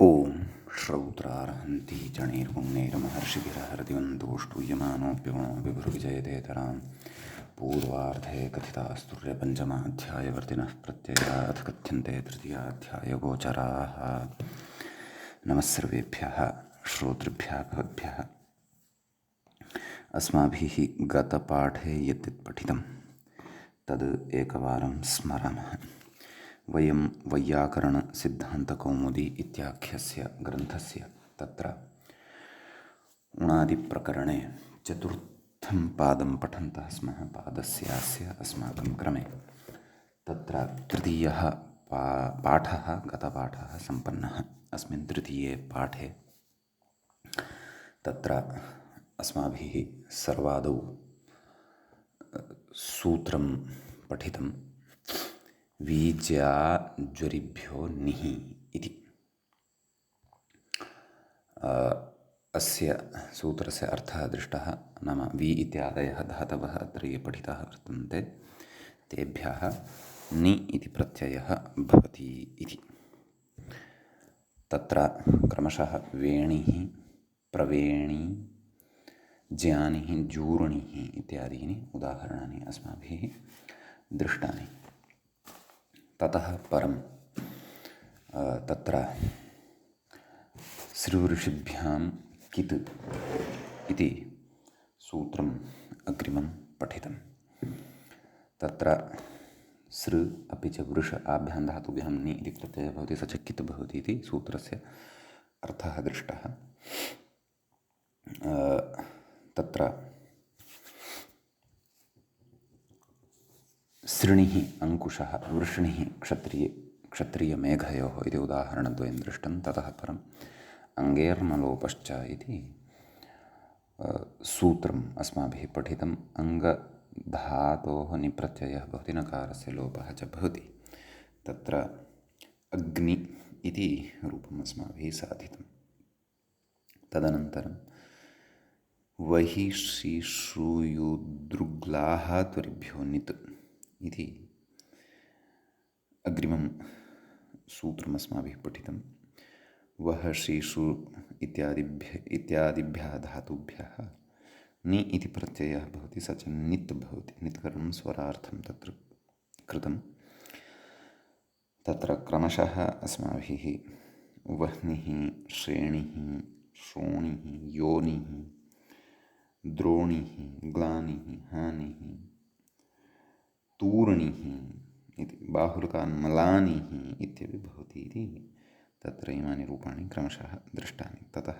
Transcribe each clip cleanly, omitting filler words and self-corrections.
ॐ श्रौत्रार्हन्ति जणैर्पुण्यैर्महर्षिभिरहरदिवन्तो ष्टूयमानोऽप्यगुणो विभुर्विजयतेतरां पूर्वार्धे कथितास्तुर्यपञ्चमाध्यायवर्तिनः प्रत्ययाथ कथ्यन्ते तृतीयाध्यायगोचराः। नमः सर्वेभ्यः श्रोतृभ्यः भवद्भ्यः। अस्माभिः गतपाठे यद्यत् पठितं तद् एकवारं स्मरामः। वयं वैयाकरणसिद्धान्तकौमुदी इत्याख्यस्य ग्रन्थस्य तत्र उणादिप्रकरणे चतुर्थं पादं पठन्तः स्मः। पादस्यास्य अस्माकं क्रमे तत्र तृतीयः पाठः गतपाठः सम्पन्नः। अस्मिन् तृतीये पाठे तत्र अस्माभिः सर्वादौ सूत्रं पठितं वीज्याज्वरिभ्यो निः इति। अस्य सूत्रस्य अर्थः दृष्टः। नाम वि इत्यादयः धातवः अत्र ये पठिताः वर्तन्ते तेभ्यः नि इति प्रत्ययः भवति इति। तत्र क्रमशः वेणिः, प्रवेणी, ज्ञानिः, जूर्णिः इत्यादीनि उदाहरणानि अस्माभिः दृष्टानि। ततः परं तत्र सृऋषिभ्यां कित् इति सूत्रम् अग्रिमं पठितं। तत्र सृ अपि च वृष आभ्यां धातुभ्यां नि इति प्रत्ययः भवति, स च कित् भवति इति सूत्रस्य अर्थः दृष्टः। तत्र सृणिः अंकुशः, वृष्णिः क्षत्रियमेघयोः इति उदाहरणद्वयं दृष्टं। ततः परम् अङ्गेर्नलोपश्च इति सूत्रम् अस्माभिः पठितम्। अङ्गधातोः निप्रत्ययः भवति, नकारस्य लोपः च भवति। तत्र अग्नि इति रूपम् अस्माभिः साधितं। तदनन्तरं वहि श्रीश्रूयुदृग्लाः त्वरिभ्यो नित् इति अग्रिमं सूत्रमस्माभिः पठितं। वः श्रीषु इत्यादिभ्यः धातुभ्यः नि इति प्रत्ययः भवति, स च नित् भवति। नित्करणं स्वरार्थं तत्र कृतं। तत्र क्रमशः अस्माभिः वह्निः, श्रेणिः, श्रोणिः, योनिः, द्रोणिः, ग्लानिः, हानिः, तूर्णिः इति बाहुरुतान्मलानिः इत्यपि भवति इति तत्र इमानि रूपाणि क्रमशः दृष्टानि। ततः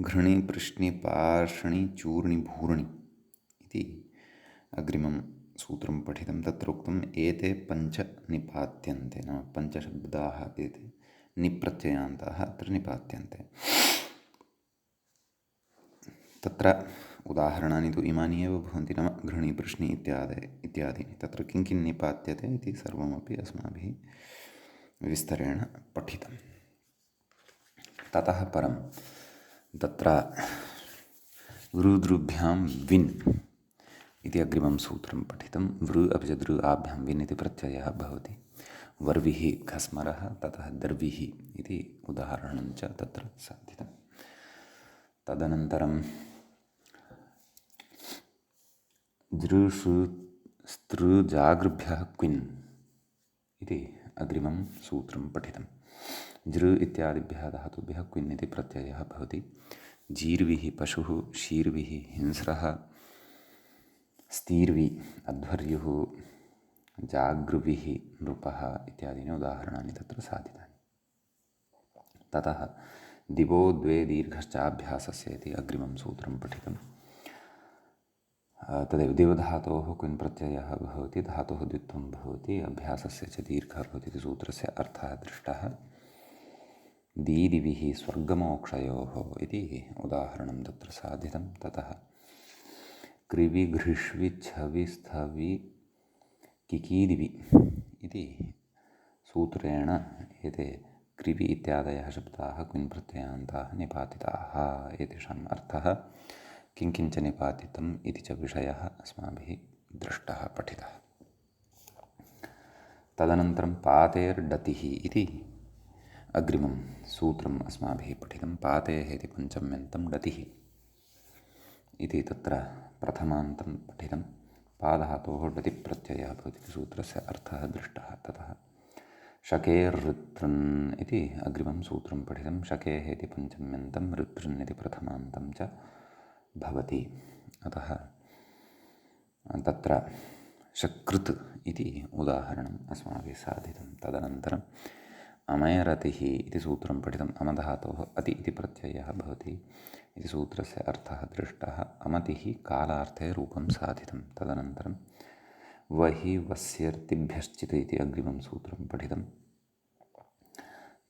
घृणि, पृश्नि, पार्ष्णि, चूर्णि, भूर्णि इति अग्रिमं सूत्रं पठितं। तत्र उक्तम् एते पञ्च निपात्यन्ते, नाम पञ्चशब्दाः एते निप्रत्ययान्ताः अत्र निपात्यन्ते। तत्र उदाहरणानि तु इमानि एव भवन्ति, नाम घृणि, पृश्नि इत्यादीनि। तत्र किं किं निपात्यते इति सर्वमपि अस्माभिः विस्तरेण पठितं। ततः परं तत्र वृदृभ्यां विन् इति अग्रिमं सूत्रं पठितं। वृ अपि च दृ आभ्यां विन् इति प्रत्ययः भवति। वर्विः खस्मरः, ततः दर्विः इति उदाहरणं च तत्र साधितं। तदनन्तरं जृषुस्तृजागृभ्यः क्विन् इति अग्रिमं सूत्रं पठितं। जृ इत्यादिभ्यः धातुभ्यः क्विन् इति प्रत्ययः भवति। जीर्विः पशुः, शीर्विः हिंस्रः, स्तीर्वि अध्वर्युः, जागृविः नृपः इत्यादीनि उदाहरणानि तत्र साधितानि। ततः दिवो द्वे दीर्घश्चाभ्यासस्य इति अग्रिमं सूत्रं पठितं। तदेव दिवधातोः क्विन् प्रत्ययः भवति, धातोः द्वित्वं भवति, अभ्यासस्य च दीर्घः भवति इति सूत्रस्य अर्थः दृष्टः। दीदिविः स्वर्गमोक्षयोः इति उदाहरणं तत्र साधितं। ततः कृवि, घृष्वि, छवि, स्थवि, किकीदिवि इति सूत्रेण एते कृवि इत्यादयः शब्दाः क्विन् प्रत्ययान्ताः निपातिताः। एतेषाम् अर्थः किं किञ्च निपातितम् इति च विषयः अस्माभिः दृष्टः, पठितः। तदनन्तरं पातेर्डतिः इति अग्रिमं सूत्रम् अस्माभिः पठितं पातेः इति पञ्चम्यन्तं डतिः इति तत्र प्रथमान्तं पठितं पाधातोः डतिप्रत्ययः भवति सूत्रस्य अर्थः दृष्टः। ततः शकेर्ऋतृन् इति अग्रिमं सूत्रं पठितं शकेः इति पञ्चम्यन्तं ऋतृन् इति प्रथमान्तं च भवति। अतः तत्र शकृत् इति उदाहरणम् अस्माभिः साधितं। तदनन्तरम् अमयरतिः इति सूत्रं पठितम् अमधातोः अति इति प्रत्ययः भवति इति सूत्रस्य अर्थः दृष्टः। अमतिः कालार्थे रूपं साधितं। तदनन्तरं वहि वस्यर्तिभ्यश्चित् इति अग्रिमं सूत्रं पठितं।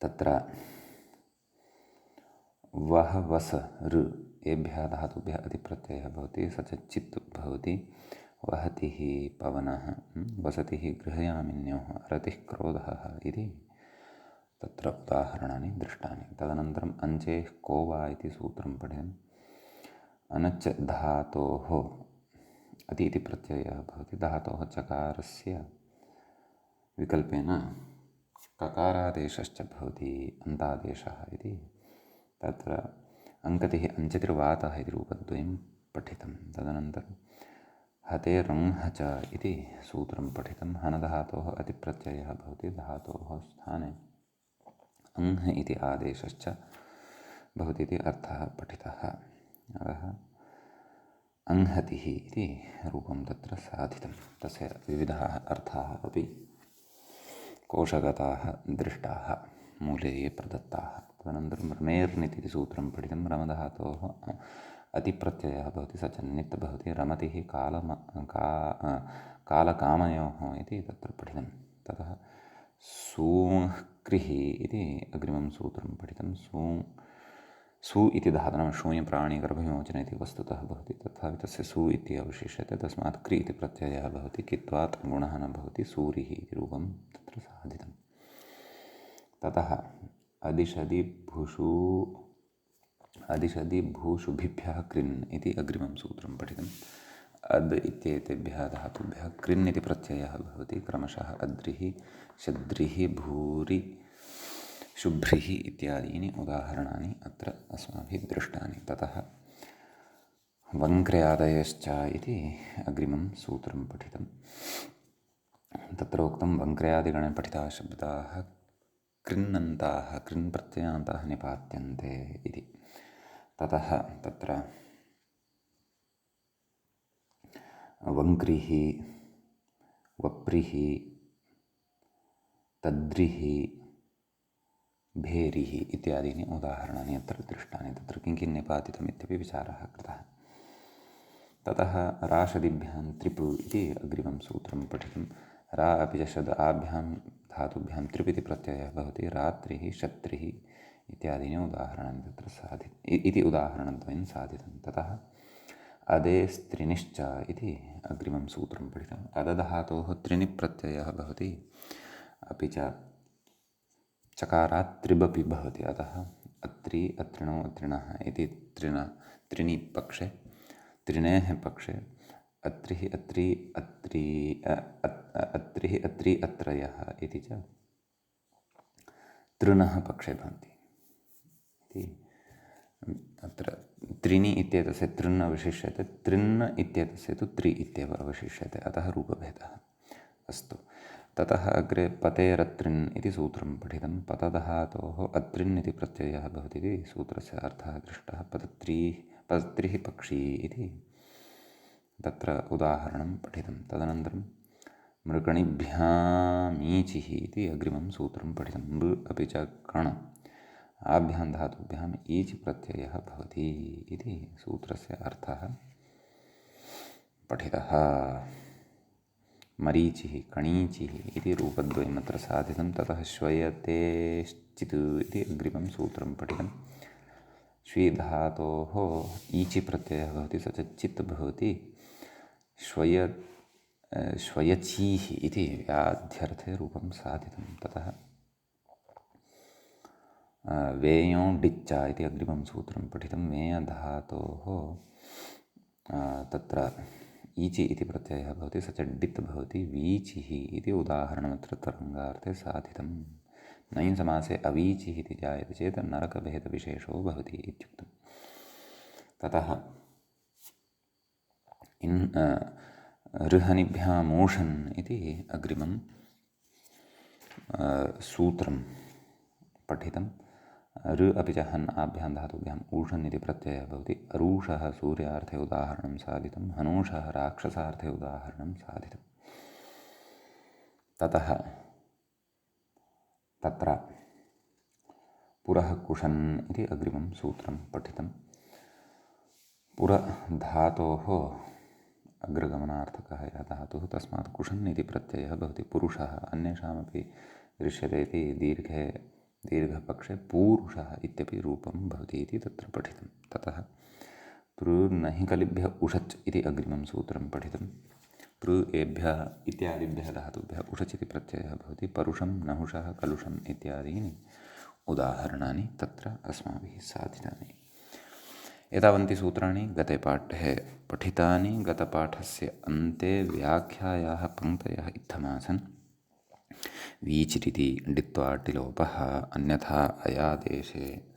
तत्र वह वस ऋ एभ्यः धातुभ्यः अतिप्रत्ययः भवति स च चित् भवति। वहतिः पवनः वसतिः गृहयामिन्योः रतिः क्रोधः इति तत्र उदाहरणानि दृष्टानि। तदनन्तरम् अञ्चेः को वा इति सूत्रं पठितम् अनच् धातोः अति इति प्रत्ययः भवति धातोः चकारस्य विकल्पेन ककारादेशश्च भवति अन्तादेशः इति तत्र अङ्कतिः अञ्चतिर्वातः इति रूपद्वयं पठितं। तदनन्तरं हते रंह च इति सूत्रं पठितं हनधातोः अतिप्रत्ययः भवति धातोः स्थाने अंह इति आदेशश्च भवति इति अर्थः पठितः। अतः अंहतिः इति रूपं तत्र साधितं। तस्य विविधाः अर्थाः अपि कोशगताः दृष्टाः मूले ये प्रदत्ताः। तदनन्तरं रमेर्नित् इति सूत्रं पठितं रमधातोः अतिप्रत्ययः भवति स च नित् भवति रमतिः कालकामयोः इति तत्र पठितं। ततः सूक्रिः इति अग्रिमं सूत्रं पठितं सु इति धातुः शून्यप्राणिगर्भविमोचन इति वस्तुतः भवति तथापि तस्य सु इति अवशिष्यते तस्मात् क्रि इति प्रत्ययः भवति कित्वात् गुणः न भवति सूरिः इति रूपं तत्र साधितं। ततः अदिशदि भूषुभिभ्यः क्रिन् इति अग्रिमं सूत्रं पठितम् अद् इत्येतेभ्यः धातुभ्यः क्रिन् इति प्रत्ययः भवति क्रमशः अद्रिः शद्रिः भूरि शुभ्रिः इत्यादीनि उदाहरणानि अत्र अस्माभिः दृष्टानि। ततः वङ्क्र्यादयश्च इति अग्रिमं सूत्रं पठितं। तत्र उक्तं वङ्क्र्यादिगणे पठिताः शब्दाः कृन्नन्ताः कृन् प्रत्ययान्ताः निपात्यन्ते इति। ततः तत्र वङ्क्रिः वप्रिः तद्रिः भेरिः इत्यादीनि उदाहरणानि अत्र दृष्टानि। तत्र किं निपातितम् इत्यपि विचारः कृतः। ततः राशदिभ्यां त्रिप् इति अग्रिमं सूत्रं पठितं रा अपि च शद आभ्यां धातुभ्यां त्रिप् इति प्रत्ययः भवति रात्रिः शत्रिः इत्यादीनि उदाहरणानि तत्र इति उदाहरणद्वयं साधितं। ततः अदेस्त्रिनिश्च इति अग्रिमं सूत्रं पठितम् अदधातोः त्रिनि प्रत्ययः भवति अपि च चकारात् त्रिबपि भवति। अतः अत्रि अत्रिणौ अत्रिणः इति त्रिणि पक्षे त्रिणेः पक्षे अत्रिः अत्रि अत्रयः इति च तृणः पक्षे भवन्ति इति अत्र त्रीणि इत्येतस्य तृन् अवशिष्यते तृन् इत्येतस्य तु त्रि इत्येव अवशिष्यते अतः रूपभेदः। अस्तु ततः अग्रे पतेरत्रिन् इति सूत्रं पठितं पतधातोः अत्रिन् इति प्रत्ययः भवति इति सूत्रस्य अर्थः दृष्टः। पत्रिः पक्षी इति तत्र उदाहरणं पठितं। तदनन्तरं मृगणिभ्यामीचिः इति अग्रिमं सूत्रं पठितं मृ अपि च कण आभ्यां धातुभ्याम् ईच् प्रत्ययः भवति इति सूत्रस्य अर्थः पठितः। मरीचिः कणीचिः इति रूपद्वयमत्र साधितं। ततः श्वयतेश्चित् इति अग्रिमं सूत्रं पठितं श्वीधातोः ईचि प्रत्ययः भवति स च चित् भवति श्वयचीः इति व्याध्यर्थे रूपं साधितं। ततः वेयों डिच्चा इति अग्रिमं सूत्रं पठितं वेयधातोः तत्र ईचि इति प्रत्ययः भवति स च डित् भवति वीचिः इति उदाहरणमत्र तरङ्गार्थे साधितं नञ् समासे अवीचिः इति जायते चेत् नरकभेदविशेषो भवति इत्युक्तं। ततः ऋहनिभ्यामूषन् इति अग्रिमं सूत्रं पठितं। ऋ अपि च हन् आभ्यां धातुभ्याम् ऊषन् इति प्रत्ययः भवति। अरूषः सूर्यार्थे उदाहरणं साधितं, हनूषः राक्षसार्थे उदाहरणं साधितं। ततः तत्र पुरः कुशन् इति अग्रिमं सूत्रं पठितं। पुरधातोः अग्रगमनार्थकः यः धातुः तस्मात् कुशन् इति प्रत्ययः भवति। पुरुषः अन्येषामपि दृश्यते इति दीर्घपक्षे पूरुषः इत्यपि रूपं भवति इति तत्र पठितं। ततः पृ-नहिकलिभ्यः उषच् इति अग्रिमं सूत्रं पठितं। पृ एभ्यः इत्यादिभ्यः धातुभ्यः उषच् इति प्रत्ययः भवति। परुषं नहुषः कलुषम् इत्यादीनि उदाहरणानि तत्र अस्माभिः साधितानि। एतावन्ति सूत्राणि गते पाठे पठितानि। गतपाठस्य अन्ते व्याख्यायाः पङ्क्तयः इत्थमासन्। वीचिरिति डित्वाटिलोपः, अन्यथा अयादेशे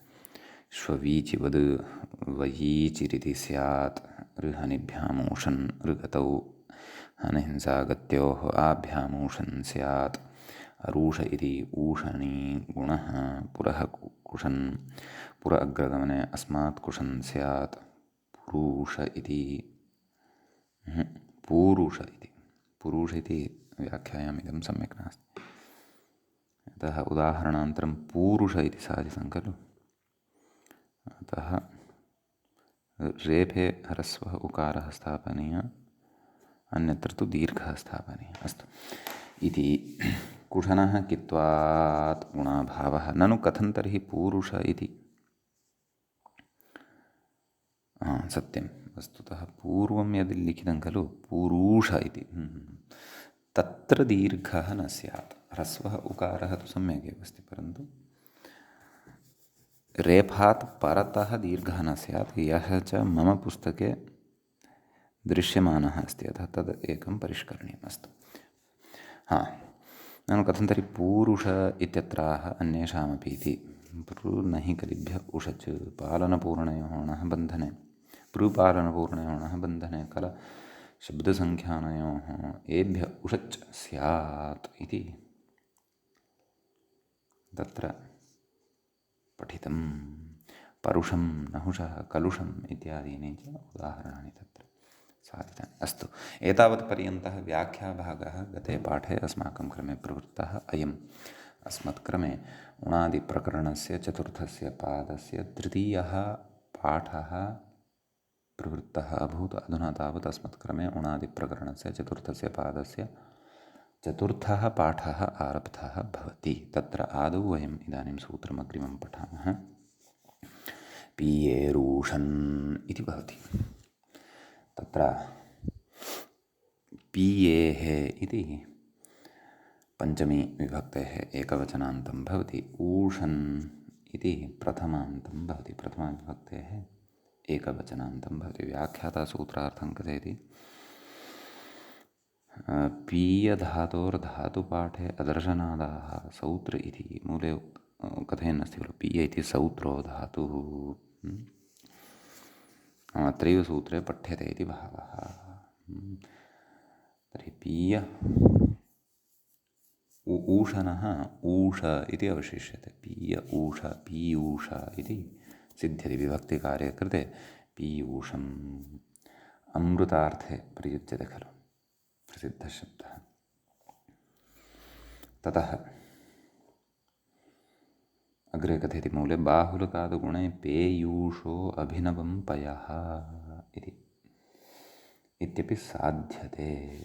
श्ववीचिवद् वयीचिरिति स्यात्। ऋहनिभ्यामूषन् ऋगतौ हनहिंसागत्योः आभ्यामूषन् स्यात्। अरूष इति ऊषणी गुणः। पुरः कुशन् पुर अग्रगमने अस्मात् कुशन् स्यात्। पुरुष इति पुरुष इति व्याख्यायाम् इदं सम्यक् नास्ति। अतः उदाहरणान्तरं पूरुष इति साधितं खलु। अतः रेफे ह्रस्वः उकारः स्थापनीयः, अन्यत्र तु दीर्घः स्थापनीयः। अस्तु इति कुशनः कित्वात् गुणाभावः। ननु कथं तर्हि पूरुष इति? सत्यं, वस्तुतः पूर्वं यद् लिखितं खलु पूरूष इति, तत्र दीर्घः न स्यात्। ह्रस्वः उकारः तु सम्यक् एव अस्ति, परन्तु रेफात् परतः दीर्घः न स्यात्। यः च मम पुस्तके दृश्यमानः अस्ति, अतः तद् एकं परिष्करणीयम्। अस्तु, ननु कथं तर्हि पूरुष इत्यत्राह अन्येषामपि इति। पृ-नहिकलिभ्यः उषच् पालनपूर्णयोः णः बन्धने, पृपालनपूर्णयोः णः बन्धने कल शब्दसङ्ख्यानयोः एभ्यः उषच् स्यात् इति तत्र पठितं। परुषं नहुषः कलुषम् इत्यादीनि च उदाहरणानि तत्र साधितानि। अस्तु, एतावत्पर्यन्तः व्याख्याभागः गते पाठे अस्माकं क्रमे प्रवृत्तः अयम्। अस्मत्क्रमे उणादिप्रकरणस्य चतुर्थस्य पादस्य तृतीयः पाठः प्रवृत्तः अभूत्। अधुना तावत् अस्मत्क्रमे उणादिप्रकरणस्य चतुर्थस्य पादस्य चतुर्थः पाठः आरब्धः भवति। तत्र आदौ वयम् इदानीं सूत्रमग्रिमं पठामः। पीयेरूषन् इति भवति। तत्र पीयेः इति पञ्चमी विभक्तेः एकवचनान्तं भवति। ऊषन् इति प्रथमान्तं भवति, प्रथमाविभक्तेः एकवचनान्तं भवति। व्याख्याता सूत्रार्थं कथयति। पीयधातोर्धातुपाठे अदर्शनादाः सौत्र इति मूले कथयन्नस्ति खलु। पीय इति सौत्रो धातुः, अत्रैव सूत्रे पठ्यते इति भावः। तर्हि पीय ऊषणः ऊष इति अवशिष्यते। पीय ऊष पीयूष इति सिद्ध्यति विभक्तिकार्ये कृते। पीयूषम् अमृतार्थे प्रयुज्यते खलु, प्रसिद्धः शब्दः। ततः अग्रे कथयति मूले बाहुलकादगुणे पेयूषो अभिनवं पयः इति इत्यपि साध्यते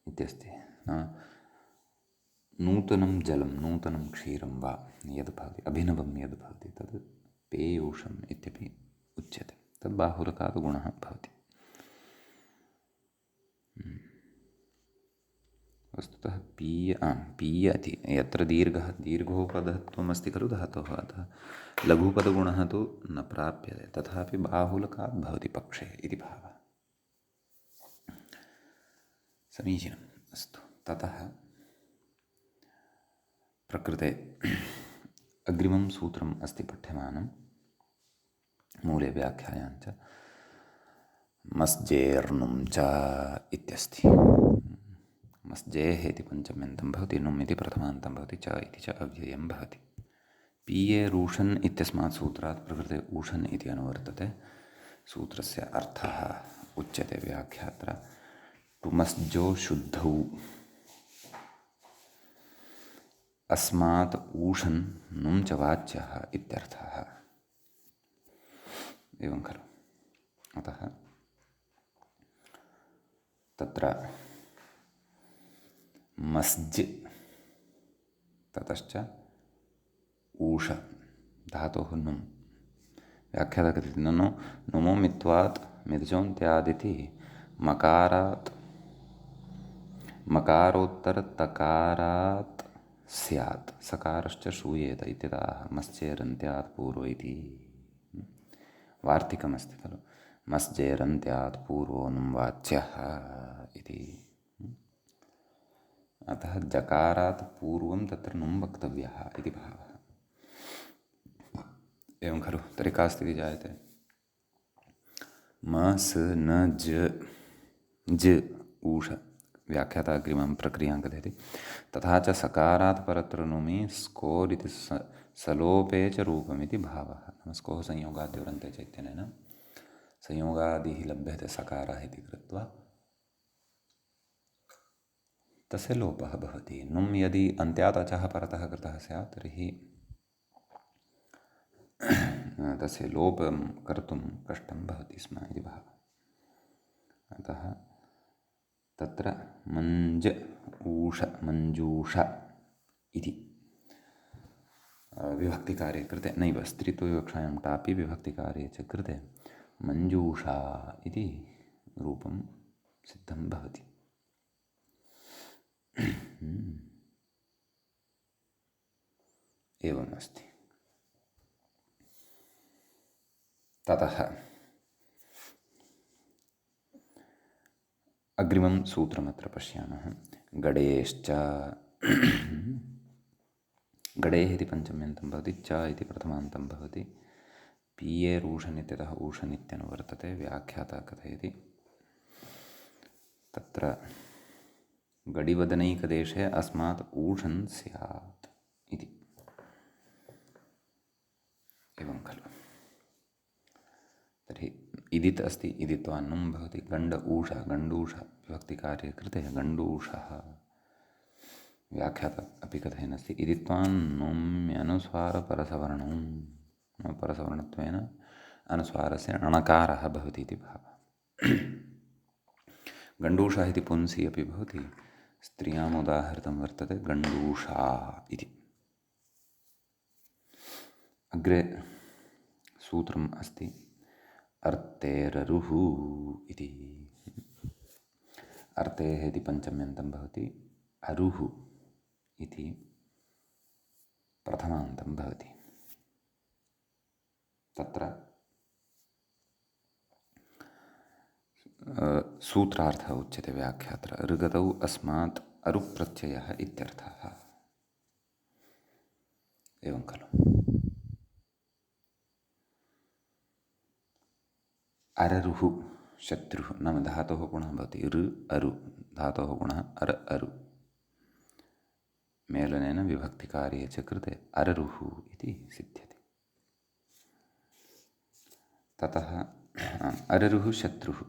इत्यस्ति। नूतनं जलं नूतनं क्षीरं वा यद् भवति, अभिनवं यद् भवति तद् पेयूषम् इत्यपि उच्यते। तद् बाहुलकादगुणः भवति। वस्तुतः पीय इति यत्र दीर्घोपधत्वमस्ति खलु धातोः, अतः लघुपदगुणः तु न प्राप्यते। तथापि बाहुलकात् भवति पक्षे इति भावः। समीचीनम्। अस्तु, ततः प्रकृते अग्रिमं सूत्रम् अस्ति पठ्यमानं मूले व्याख्यायां च मस्जेर्नुं च इत्यस्ति। मस्जेः इति पञ्चम्यन्तं भवति, नुम् इति प्रथमान्तं भवति, च इति च अव्ययं भवति। पीये रूषन् इत्यस्मात् सूत्रात् प्रकृते ऊषन् इति अनुवर्तते। सूत्रस्य अर्थः उच्यते व्याख्यात्र टुमस्जो शुद्धौ अस्मात् ऊषन् नुं च वाच्यः इत्यर्थः। एवं खलु। अतः तत्र मस्ज् ततश्च ऊष धातोः नुम् व्याख्याता कथयति ननु नुमो मित्वात् मिर्जोन्त्यादिति मकारात् मकारोत्तरतकारात् स्यात् सकारश्च श्रूयेत इत्यतः मश्चेरन्त्यात् पूर्व इति वार्तिकमस्ति खलु। मस्जेरन्त्यात् पूर्वो नुं वाच्यः इति। अतः जकारात् पूर्वं तत्र नुं वक्तव्यः इति भावः। एवं खलु। तर्हि का स्थितिः जायते? म स न ज ऊष व्याख्याता अग्रिमं प्रक्रियां कथयति तथा च सकारात् परत्र नुमि स्कोर् इति सलोपे च रूपमिति भावः। स्कोः संयोगाद्योरन्ते च इत्यनेन संयोगादिः लभ्यते सकारः इति कृत्वा तस्य लोपः भवति। नुम् यदि अन्त्यात् अचः परतः कृतः स्यात् तर्हि तस्य लोपं कर्तुं कष्टं भवति स्म इति भावः। अतः तत्र मञ्ज ऊष मञ्जूष इति विभक्तिकार्ये कृते नैव स्त्रीत्वविवक्षायां टापि विभक्तिकार्ये च कृते मञ्जूषा इति रूपं सिद्धं भवति। एवम् अस्ति। ततः अग्रिमं सूत्रमत्र पश्यामः। गडेश्च गडेः इति पञ्चम्यन्तं भवति, च इति प्रथमान्तं भवति। पीये रूषन् इत्यतः ऊषन् इत्यनुवर्तते। व्याख्याता कथयति तत्र गडिवदनैकदेशे अस्मात् ऊषन् स्यात् इति। एवं खलु। तर्हि इदित् अस्ति, इदित्वा नुं भवति। गण्ड ऊष गण्डूष विभक्तिकार्ये कृते गण्डूषः व्याख्याता अपि कथयन्नस्ति इदित्वा नुम्यनुस्वारपरसवर्णं परसवर्णत्वेन अनुस्वारस्य णकारः भवति इति भावः। गण्डूषः इति पुंसि अपि भवति, स्त्रियाम् उदाहृतं वर्तते गण्डूषा इति। अग्रे सूत्रम् अस्ति अर्तेररुः इति। अर्तेः इति पञ्चम्यन्तं भवति, अरुः इति प्रथमान्तं भवति। तत्र सूत्रार्थः उच्यते व्याख्यात्र ऋगतौ अस्मात् अरुप्रत्ययः इत्यर्थः। एवं खलु। अररुः शत्रुः नाम धातोः गुणः भवति ऋ अरु धातोः गुणः अर अरु मेलनेन विभक्तिकार्ये च कृते अररुः इति सिद्ध्यति। ततः अररुः शत्रुः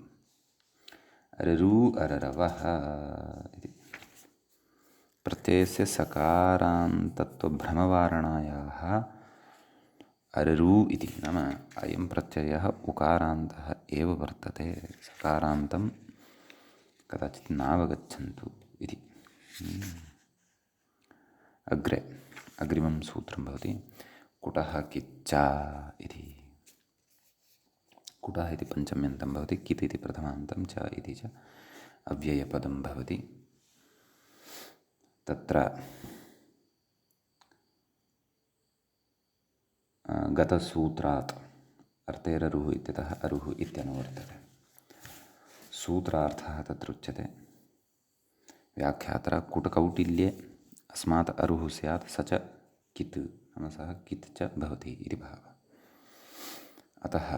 अररू अररवः इति प्रत्ययस्य सकारान्तत्वभ्रमवारणायाः अररू इति नाम अयं प्रत्ययः उकारान्तः एव वर्तते, सकारान्तं कदाचित् नावगच्छन्तु इति। अग्रे अग्रिमं सूत्रं भवति कुटः किच्चा इति। कुटः इति पञ्चम्यन्तं भवति, कित् इति प्रथमान्तं, च इति च अव्ययपदं भवति। तत्र गतसूत्रात् अर्तेररुः इत्यतः अरुः इत्यनुवर्तते। सूत्रार्थः तत्र उच्यते व्याख्यात्र कुटकौटिल्ये अस्मात् अरुः स्यात् स च कित् नाम सः कित् च भवति इति भावः। अतः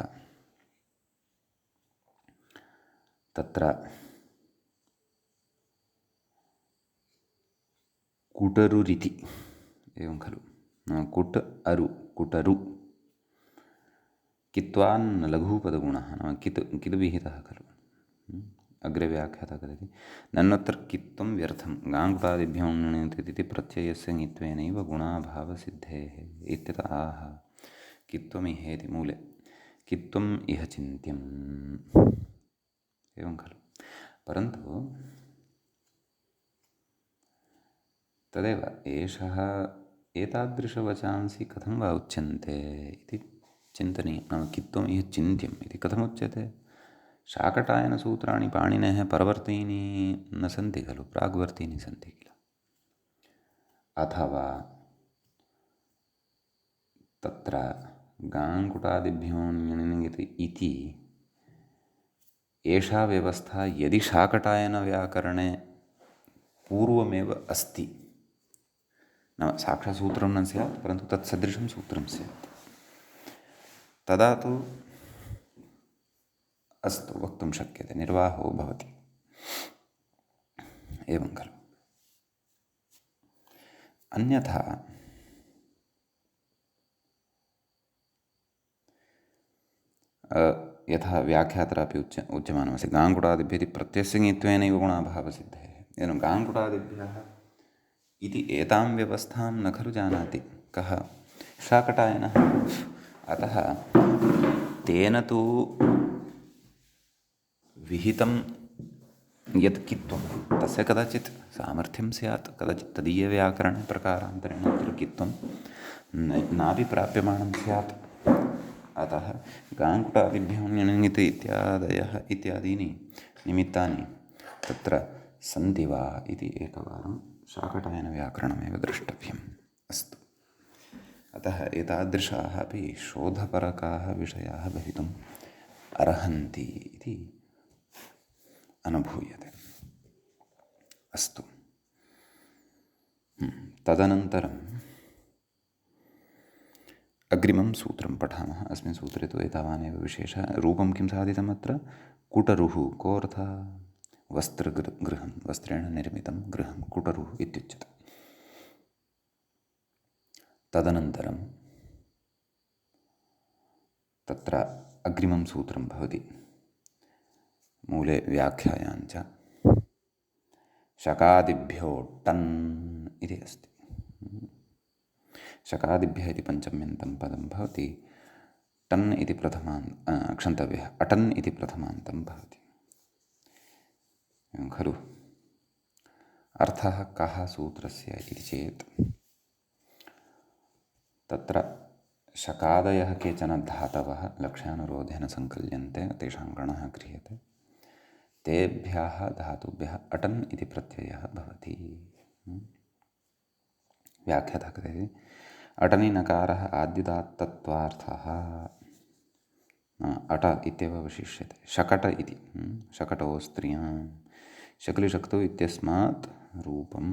तत्र कुटरुरिति एवं खलु, कुट् अरु कुटरु कित्वान् लघुपदगुणः नाम कित् कित् विहितः खलु। अग्रे व्याख्याता कथयति नन्वत्र कित्वं व्यर्थं गाङ्गुटादिभ्यो ङिति प्रत्ययस्य ङित्वेनैव गुणाभावसिद्धेः इत्यतः आह कित्वमिहेति मूले कित्वम् इह चिन्त्यम् एवं खलु। परन्तु तदेव एषः एतादृशवचांसि कथं वा उच्यन्ते इति चिन्तनीयं। नाम कित्वम् इह चिन्त्यम् इति कथमुच्यते? शाकटायनसूत्राणि पाणिनेः परवर्तीनि न सन्ति खलु, प्राग्वर्तीनि सन्ति किल। अथवा तत्र गाङ्गुटादिभ्यो ङिति इति एषा व्यवस्था यदि शाकटायनव्याकरणे पूर्वमेव अस्ति, नाम साक्षात् सूत्रं न स्यात् परन्तु तत्सदृशं सूत्रं स्यात्, तदा तु अस्तु वक्तुं शक्यते, निर्वाहो भवति एवं खलु। अन्यथा यथा व्याख्यात्रापि उच्यमानमस्ति गाङ्गुटादिभ्यः प्रत्ययस्य ङित्वेनैव गुणाभावसिद्धेः। एवं गाङ्गुटादिभ्यः इति एतां व्यवस्थां न खलु जानाति कः? शाकटायनः। अतः तेन तु विहितं यत् कित्वं तस्य कदाचित् सामर्थ्यं स्यात्, कदाचित् तदीयव्याकरणे प्रकारान्तरेण अत्र कित्वं नापि प्राप्यमाणं स्यात्। अतः गाङ्गुटादिभ्यो ङिति इत्यादीनि निमित्तानि तत्र सन्ति वा इति एकवारं शाकटायनव्याकरणमेव द्रष्टव्यम्। अस्तु, अतः एतादृशाः अपि शोधपरकाः विषयाः भवितुम् अर्हन्ति इति अनुभूयते। अस्तु, तदनन्तरम् अग्रिमं सूत्रं पठामः। अस्मिन् सूत्रे तु एतावानेव विशेषः। रूपं किं साधितम् अत्र? कुटरुः कोऽर्थः? वस्त्रगृहं, वस्त्रेण निर्मितं गृहं कुटरुः इत्युच्यते। तदनन्तरं तत्र अग्रिमं सूत्रं भवति मूले व्याख्यायाञ्च शकादिभ्यो टन् इति अस्ति। शकादिभ्यः इति पञ्चम्यन्तं पदं भवति, टन् इति क्षन्तव्यः अटन् इति प्रथमान्तं भवति खलु। अर्थः कः सूत्रस्य इति चेत् तत्र शकादयः केचन धातवः लक्ष्यानुरोधेन सङ्कल्यन्ते, तेषां गणः क्रियते, तेभ्यः धातुभ्यः अटन् इति प्रत्ययः भवति। व्याख्यातः कथयति अटनि नकारः आद्युदात्तत्वार्थः अट इत्येव अवशिष्यते। शकट इति शकटो स्त्रियां शकलिशक्तौ इत्यस्मात् रूपम्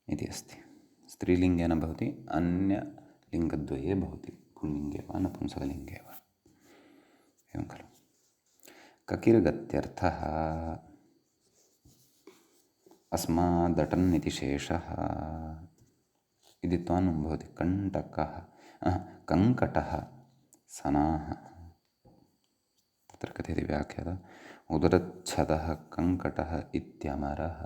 इति अस्ति। स्त्रीलिङ्गेन भवति, अन्यलिङ्गद्वये भवति, पुल्लिङ्गे वा नपुंसकलिङ्गे वा एवं खलु। ककिर्गत्यर्थः अस्मादटन् इति शेषः इति त्वान् भवति। कण्टकः कङ्कटः सनाः तत्र कथयति व्याख्यातः उदरच्छदः कङ्कटः इत्यमरः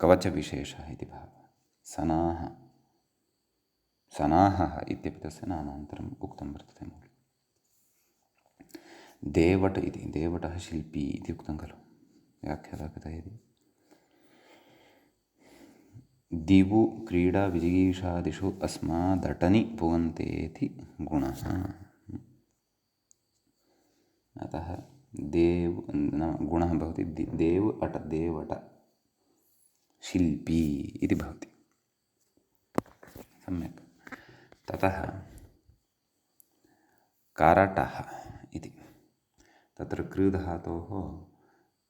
कवचविशेषः इति भावः। सनाः सनाहः इत्यपि तस्य नामान्तरम् उक्तं वर्तते मूले। देवट इति देवटः शिल्पी इति उक्तं खलु। व्याख्यातः कथयति दिवु क्रीडा विजिगीषादिषु अस्मादटनि पुगन्तेति गुणः। अतः देव गुणः भवति देव अट देवट शिल्पी इति भवति। सम्यक्। ततः करटः इति तत्र कृधातोः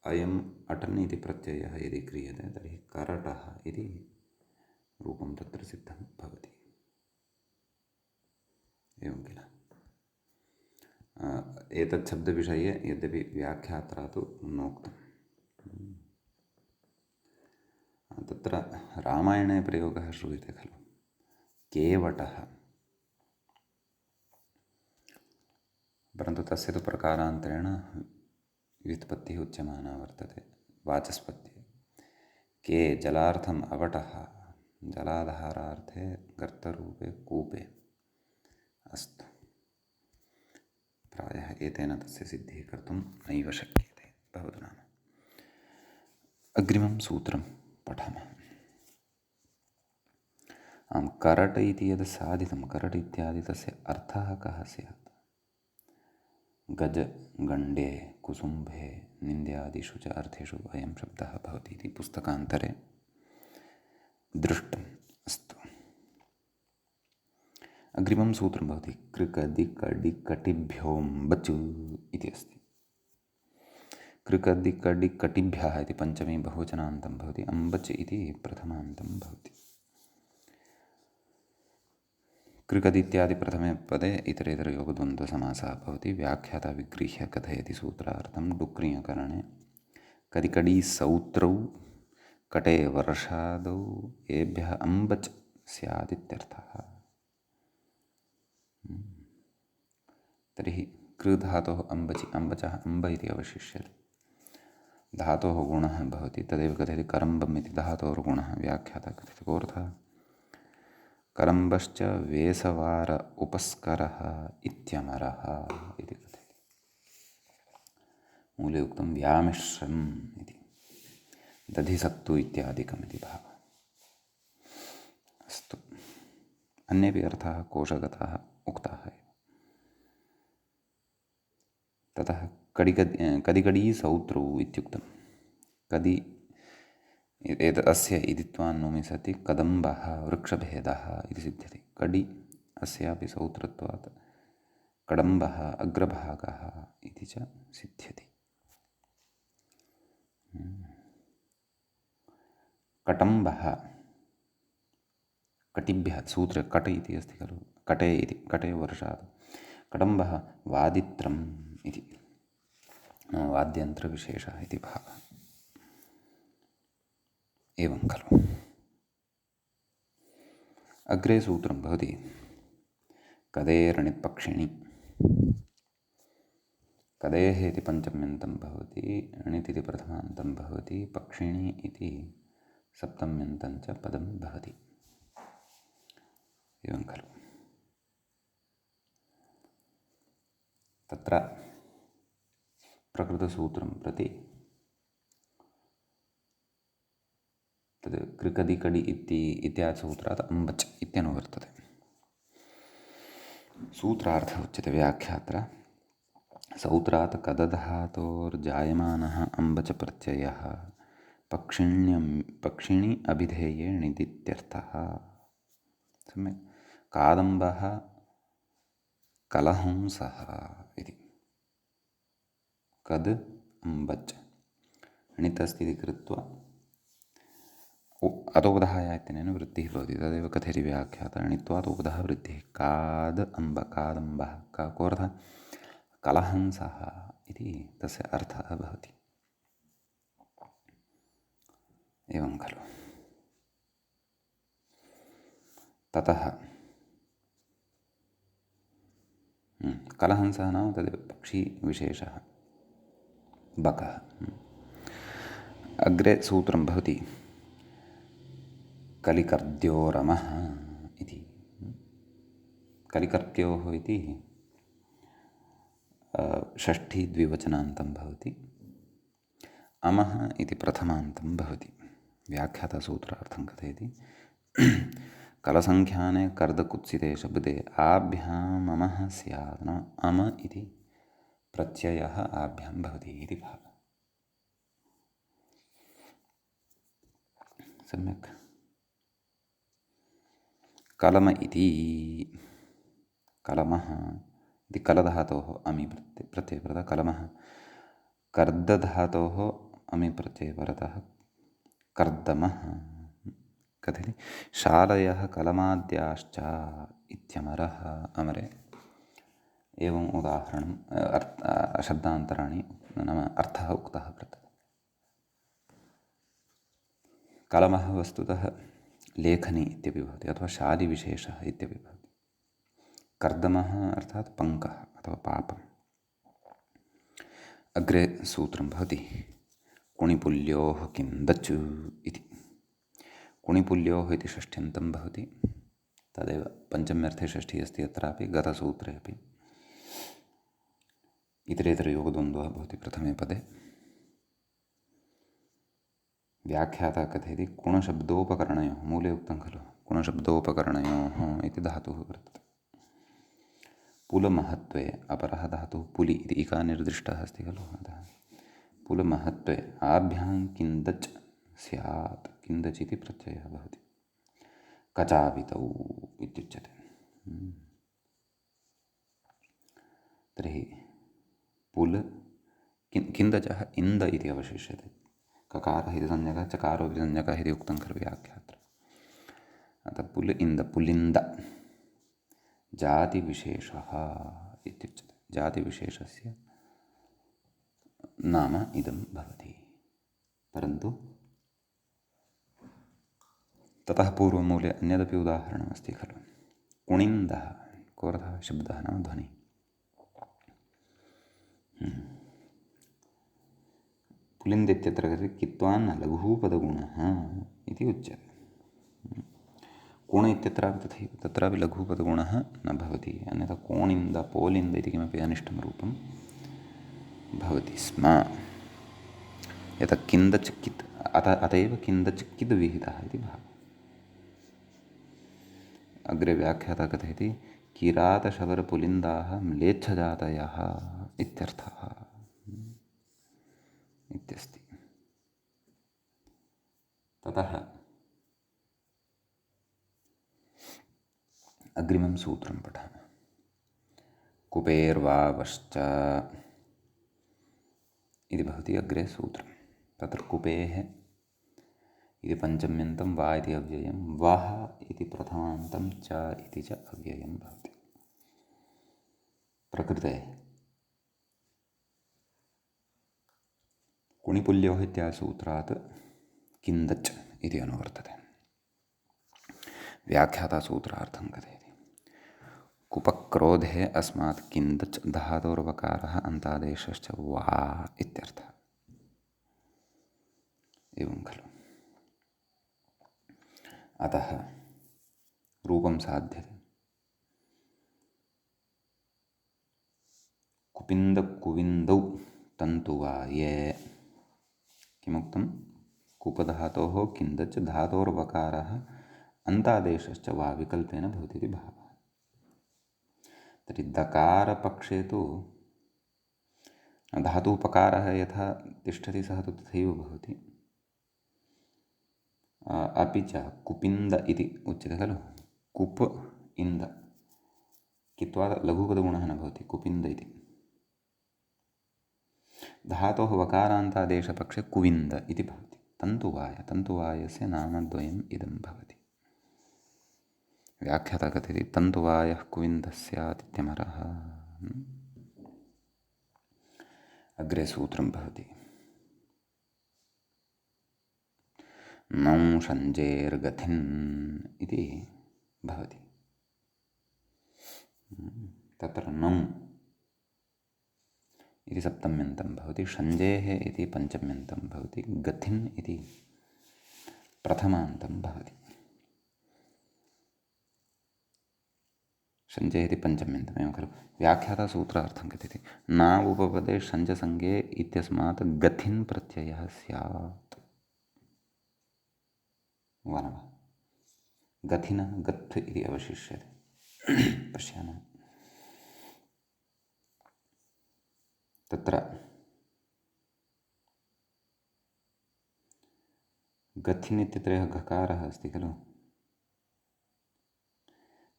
अयम् अटन् इति प्रत्ययः यदि क्रियते तर्हि करटः इति रूपं तत्र सिद्धं भवति। एवं किल। एतत् शब्दविषये यद्यपि व्याख्यात्रा तु नोक्तम्। तत्र रामायणे प्रयोगः श्रूयते खलु, केवटः, परन्तु तस्य तु प्रकारान्तरेण व्युत्पत्तिः उच्यमाना वर्तते वाचस्पत्ये। के जलार्थम् अवटः, जलाधारार्थे गर्तरूपे कूपे। अस्तु, प्रायः एतेन तस्य सिद्धिः कर्तुं नैव शक्यते। भवतु नाम। अग्रिमं सूत्रं पठामः। करट इति यद् साधितं, करट इत्यादि तस्य अर्थः कः स्यात्? गज, गण्डे, कुसुम्भे, निन्द्यादिषु च अर्थेषु अयं शब्दः भवति इति पुस्तकान्तरे दृष्टम्। अस्तु, अग्रिमं सूत्रं भवति कृकदिकडिकटिभ्योऽम्बच् इति अस्ति। कृकदिकडिकटिभ्यः इति पञ्चमी बहुवचनान्तं भवति, अम्बच् इति प्रथमान्तं भवति। कृकदित्यादि प्रथमे पदे इतरेतरयोगद्वन्द्वसमासः भवति। व्याख्याता विगृह्य कथयति सूत्रार्थं डुक्रियकरणे कदिकडी सौत्रौ कटे वर्षादौ एभ्यः अम्बच् स्यादित्यर्थः। तर्हि कृधातोः अम्बचि, अम्बचः अम्ब इति अवशिष्यते। धातोः गुणः भवति, तदेव कथयति करम्बम् इति धातोर्गुणः। व्याख्याता कथयति कोऽर्थः? करम्बश्च वेसवार उपस्करः इत्यमरः इति कथयति। मूले उक्तं व्यामिश्रम् इति, दधिसत्तु इत्यादिकम् इति भावः। अस्तु, अन्येपि अर्थाः कोशगताः उक्ताः एव। ततः कदिकडी सौत्रौ इत्युक्तं। कदि अस्य इदित्वान्नुमि सति कदम्बः वृक्षभेदः इति सिद्ध्यति। कडी अस्यापि सौत्रत्वात् कडम्बः अग्रभागः इति च सिद्ध्यति। कटम्बः, कटिभ्यः, सूत्रे कट इति अस्ति खलु, कटे इति, कटे वर्षात्। कडम्बः वादित्रम् इति, वाद्यन्त्रविशेषः इति भावः। एवं खलु। अग्रे सूत्रं भवति कदेरणित्पक्षिणि। कदेः इति पञ्चम्यन्तं भवति, णित् इति प्रथमान्तं भवति, पक्षिणि इति सप्तम्यन्तं च पदं भवति। एवं खलु। तत्र प्रकृतसूत्रं प्रति तद् कृकदिकडि इत्यादि सूत्रात् अम्बच् इत्यनुवर्तते। सूत्रार्थः उच्यते व्याख्यात्र सौत्रात् कदधातोर्जायमानः अम्बच प्रत्ययः पक्षिणि अभिधेये णिदित्यर्थः। सम्यक्। कादम्बः कलहंसः इति। कद् अम्बच् णित् अस्ति इति कृत्वा अतोपधाय इत्यनेन वृद्धिः भवति। तदेव कथयति व्याख्याता णित्वात् उपधः वृद्धिः। काद् अम्ब, कादम्बः, कोऽर्थः? कलहंसः इति तस्य अर्थः भवति। एवं खलु। ततः कलहंसः नाम तदेव पक्षीविशेषः, बकः। अग्रे सूत्रं भवति कलिकर्द्योरमः इति। कलिकर्त्योः इति षष्ठी द्विवचनान्तं भवति, अमः इति प्रथमान्तं भवति। व्याख्याता सूत्रार्थं कथयति कलसङ्ख्याने कर्दकुत्सिते शब्दे आभ्याम् अमः स्यात्, नाम अम इति प्रत्ययः आभ्यां भवति इति भावः। सम्यक्। कलम इति, कलमः इति कलधातोः अमि प्रत्ययः कृतः। कलमः कर्दधातोः अमि प्रत्यये परतः कर्दमः कथयति शालयः कलमाद्याश्च इत्यमरः अमरे एवम् उदाहरणं शब्दान्तराणि नाम अर्थः उक्तः वर्तते। कलमः वस्तुतः लेखनी इत्यपि भवति अथवा शालिविशेषः इत्यपि भवति। कर्दमः अर्थात् पङ्कः अथवा पापम्। अग्रे सूत्रं भवति कुणिपुल्योः किं दच् इति। कुणिपुल्योः इति षष्ठ्यन्तं भवति, तदेव पञ्चम्यर्थे षष्ठी अस्ति अत्रापि गतसूत्रे अपि। इतरेतरयोगद्वन्द्वः भवति प्रथमे पदे। व्याख्याता कथयति कुणशब्दोपकरणयोः, मूले उक्तं खलु कुणशब्दोपकरणयोः इति धातुः वर्तते। पुलमहत्वे अपरः धातुः पुलि इति इका निर्दिष्टः अस्ति खलु, अतः पुलमहत्वे आभ्यां किन्दच् स्यात्, किन्दच् इति प्रत्ययः भवति। कचावितौ इत्युच्यते। तर्हि पुल किन्दचः इन्द इति अवशिष्यते। ककारः इति संज्ञकः, चकारो इति संज्ञकः इति उक्तं खलु व्याख्यात्र। अतः पुल इन्द पुलिन्द जातिविशेषः इत्युच्यते। जातिविशेषस्य नाम इदं भवति। परन्तु ततः पूर्वमूले अन्यदपि उदाहरणमस्ति खलु। कुणिन्दः कोऽर्थः शब्दः नाम ध्वनिः। पुलिन्द इत्यत्र कथयति कित्वान् लघुपदगुणः इति उच्यते। कोण इत्यत्रापि तथैव, तत्रापि लघुपदगुणः न भवति, अन्यथा कोणिन्द पोलिन्द इति किमपि अनिष्टं रूपं भवति स्म। यतः किन्दच् कित् अत एव किन्दच् किद् विहितः इति भावः। अग्रे व्याख्याता कथयति किरातशबरपुलिन्दाः म्लेच्छजातयः इत्यर्थः इत्यस्ति। ततः अग्रिमं सूत्रं पठामः। कुपेर्वावश्च इति भवति अग्रे सूत्रं। तत्र कुपेः इति पञ्चम्यन्तं, वा इति अव्ययं, वः इति प्रथमान्तं, च इति च अव्ययं भवति। प्रकृते कुणिपुल्योः इत्यादिसूत्रात् किन्दच् इति अनुवर्तते। व्याख्याता सूत्रार्थं कथयति कुपक्रोधे अस्मात् किन्दच् धातोर्वकारः अन्तादेशश्च वा इत्यर्थः। एवं खलु। अतः रूपं साध्यते। कुपिन्दकुविन्दौ तन्तुवाये किमुक्तं? कुपधातोः किन्दच् धातोर्वकारः अन्तादेशश्च वा विकल्पेन भवति इति भावः। तर्हि दकारपक्षे तु धातुः पकारः यथा तिष्ठति सः तु तथैव भवति। अपि च कुपिन्द इति उच्यते खलु। कुप् इन्द कित्वा लघुपदगुणः न भवति, कुपिन्द इति। धातोः वकारान्तादेशपक्षे कुविन्द इति भवति। तन्तुवाय, तन्तुवायस्य नामद्वयम् इदं भवति। व्याख्याता कथयति तन्तुवायः कुविन्दः स्यात् इत्यमरः। अग्रे सूत्रं भवति नंषञ्जेर्गथिन् इति भवति। तत्र नौ इति सप्तम्यन्तं भवति, षञ्जेः इति पञ्चम्यन्तं भवति, गथिन् इति प्रथमान्तं भवति। षञ्जे इति पञ्चम्यन्तम् एवं खलु। व्याख्याता सूत्रार्थं कथयति न उपपदे षञ्जसङ्गे इत्यस्मात् गथिन् प्रत्ययः स्यात्। वनवः गथिनः गथ् इति अवशिष्यते। पश्यामः तत्र गथिन् इत्यत्र यः घकारः अस्ति खलु,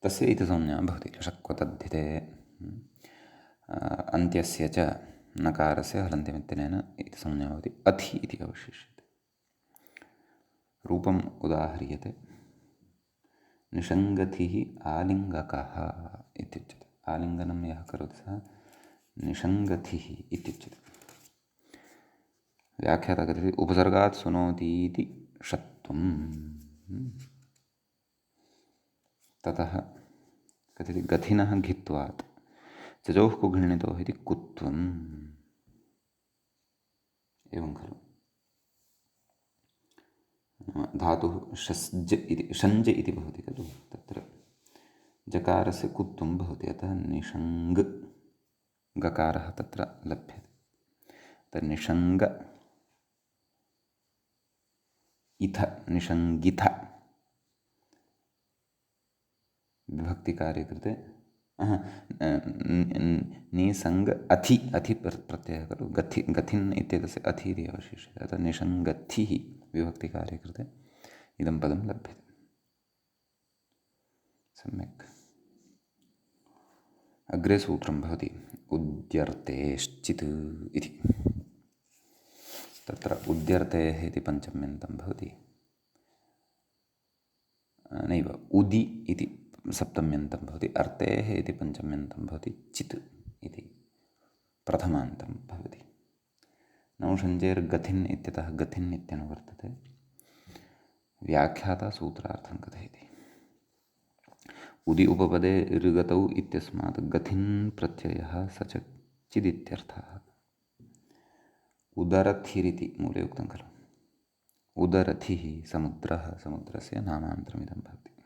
तस्य इति संज्ञा भवति। शक्वतद्धिते अन्त्यस्य च नकारस्य हलन्त्यमित्यनेन इति संज्ञा भवति अथि इति अवशिष्यते। रूपम् उदाह्रियते। निषङ्गथिः आलिङ्गकः इत्युच्यते। आलिङ्गनं यः करोति सः निषङ्गथिः इत्युच्यते। व्याख्याता कथयति उपसर्गात् सुनोतीति षत्वम्। ततः कथयति गथिनः घित्वात् चजोः को घृणितोः इति कुत्वम्। एवं खलु। धातुः षञ्ज इति भवति खलु, तत्र जकारस्य कुत्वं भवति, अतः निषङ्ग गकारः तत्र लभ्यते। तत् निषङ्ग इथ निषङ्गिथ विभक्तिकार्ये कृते निसङ्ग अथि प्रत्ययः खलु, गथिन् इत्येतस्य अथि इति अवशिष्यते, अतः निषङ्गथिः विभक्तिकार्ये कृते इदं पदं लभ्यते। सम्यक्। अग्रे सूत्रं भवति उद्यर्तेश्चित् इति। तत्र उद्यर्तेः इति पञ्चम्यन्तं भवति, नैव उदि इति सप्तम्यन्तं भवति, अर्तेः इति पञ्चम्यन्तं भवति, चित् इति प्रथमान्तं भवति। नौषञ्जेर्गथिन् इत्यतः गथिन् इत्यनुवर्तते। व्याख्याता सूत्रार्थं कथयति उदि उपपदे ऋगतौ इत्यस्मात् गथिन् प्रत्ययः स च चिदित्यर्थः। उदरथिरिति मूले उक्तं खलु। उदरथिः समुद्रः, समुद्रस्य नामान्तरमिदं भवति।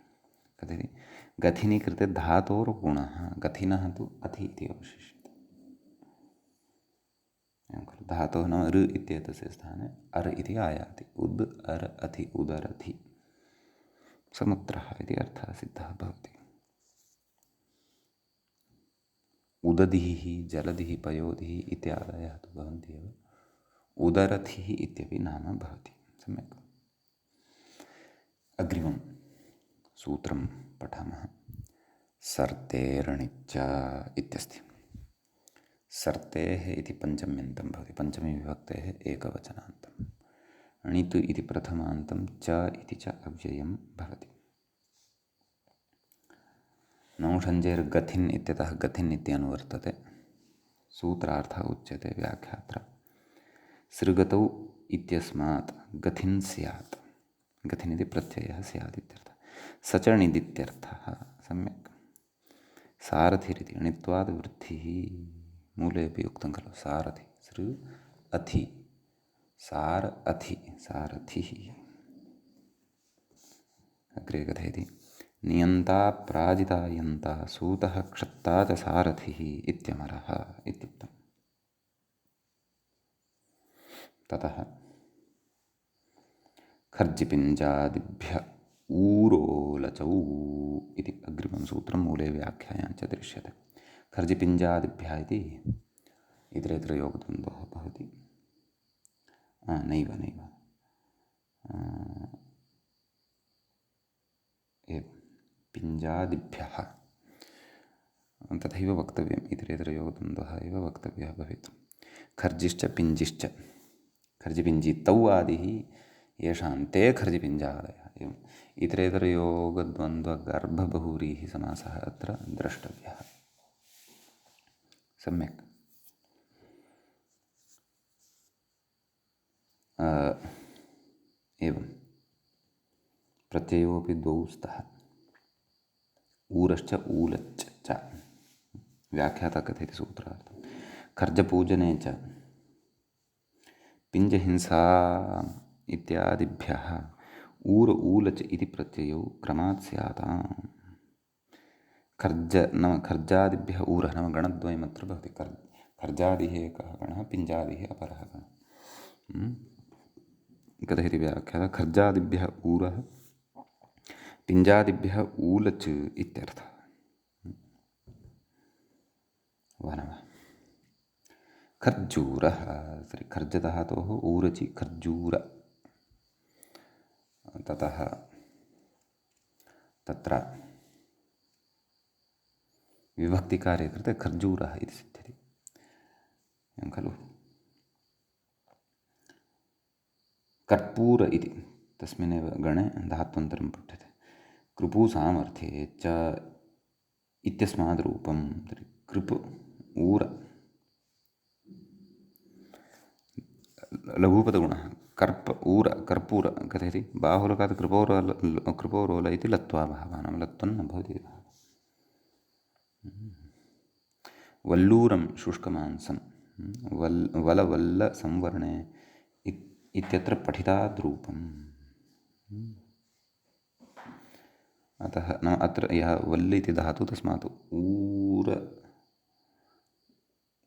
कथयति गथिनि कृते धातोर्गुणः, गथिनः तु अथि इति अवशिष्यते। एवं खलु। धातोः नाम ऋ इत्येतस्य स्थाने अर् इति आयाति। उद् अर् अथि उदरथि समुद्रः इति अर्थः सिद्धः भवति। उदधिः जलधिः पयोधिः इत्यादयः तु भवन्ति एव, उदरथिः इत्यपि नाम भवति। सम्यक्। अग्रिमं सूत्रं पठामः। सर्तेर्णिच्च इत्यस्ति। सर्तेः इति पञ्चम्यन्तं भवति, पञ्चमी विभक्तेः एकवचनान्तं। णित् इति प्रथमान्तं, च इति च अव्ययं भवति। नौषञ्जेर्गथिन् इत्यतः गथिन् इत्यनुवर्तते। सूत्रार्थः उच्यते व्याख्यात्र सृगतौ इत्यस्मात् गथिन् स्यात्, गथिन् इति प्रत्ययः स्यात् इत्यर्थः। स च णिदित्यर्थः। सम्यक्। सारथिरिति णित्वाद् वृद्धिः, मूलेपि उक्तं खलु, सारथि सृ अथि सार अथि सारथिः। अग्रे कथयति नियन्ता प्राजिता यन्ता सूतः क्षत्ता च सारथिः इत्यमरः इत्युक्तम्। ततः खर्जिपिञ्जादिभ्य ऊरोलचौ इति अग्रिमं सूत्रं मूले व्याख्यायां च दृश्यते। खर्जिपिञ्जादिभ्यः इति इतरेतरयोगद्वन्द्वः भवति। नैव एवं पिञ्जादिभ्यः तथैव वक्तव्यम्, इतरेतरयोगद्वन्द्वः एव वक्तव्यः भवेत्। खर्जिश्च पिञ्जिश्च, खर्जिपिञ्जितौ आदिः येषां ते खर्जिपिञ्जादयः। एवम् इतरेतरयोगद्वन्द्वगर्भबहुव्रीः समासः अत्र द्रष्टव्यः। सम्यक्। एवं प्रत्ययोऽपि द्वौ स्तः, ऊरश्च ऊलच्च च। व्याख्याता कथयति सूत्रार्थं खर्जपूजने च पिञ्जहिंसा इत्यादिभ्यः ऊर ऊलच इति प्रत्ययौ क्रमात् स्याताम्। खर्ज नाम खर्जादिभ्यः ऊरः नाम गणद्वयमत्र भवति। खर्जादिः एकः गणः, पिञ्जादिः अपरः गणः। कथयति व्याख्याता खर्जादिभ्यः ऊरः पिञ्जादिभ्यः ऊलच् इत्यर्थः। वनवः खर्जूरः, तर्हि खर्जधातोः ऊरचि खर्जूर। ततः तत्र विभक्तिकार्ये कृते खर्जूरः इति सिद्ध्यति। एवं खलु। कर्पूर इति तस्मिन्नेव गणे धात्वन्तरं पठ्यते। कृपु सामर्थ्ये च इत्यस्माद् रूपं तर्हि कृप् ऊर लघुपदगुणः कर्प ऊर कर्पूर कथयति बाहुलकात् कृपोरोल इति लत्वा भावः नाम लत्वं न भवति भावः। वल्लूरं शुष्कमांसं वलवल्लसंवर्णे इत्यत्र पठिताद्रूपम्। अतः नाम अत्र यः वल्ल इति धातु तस्मात्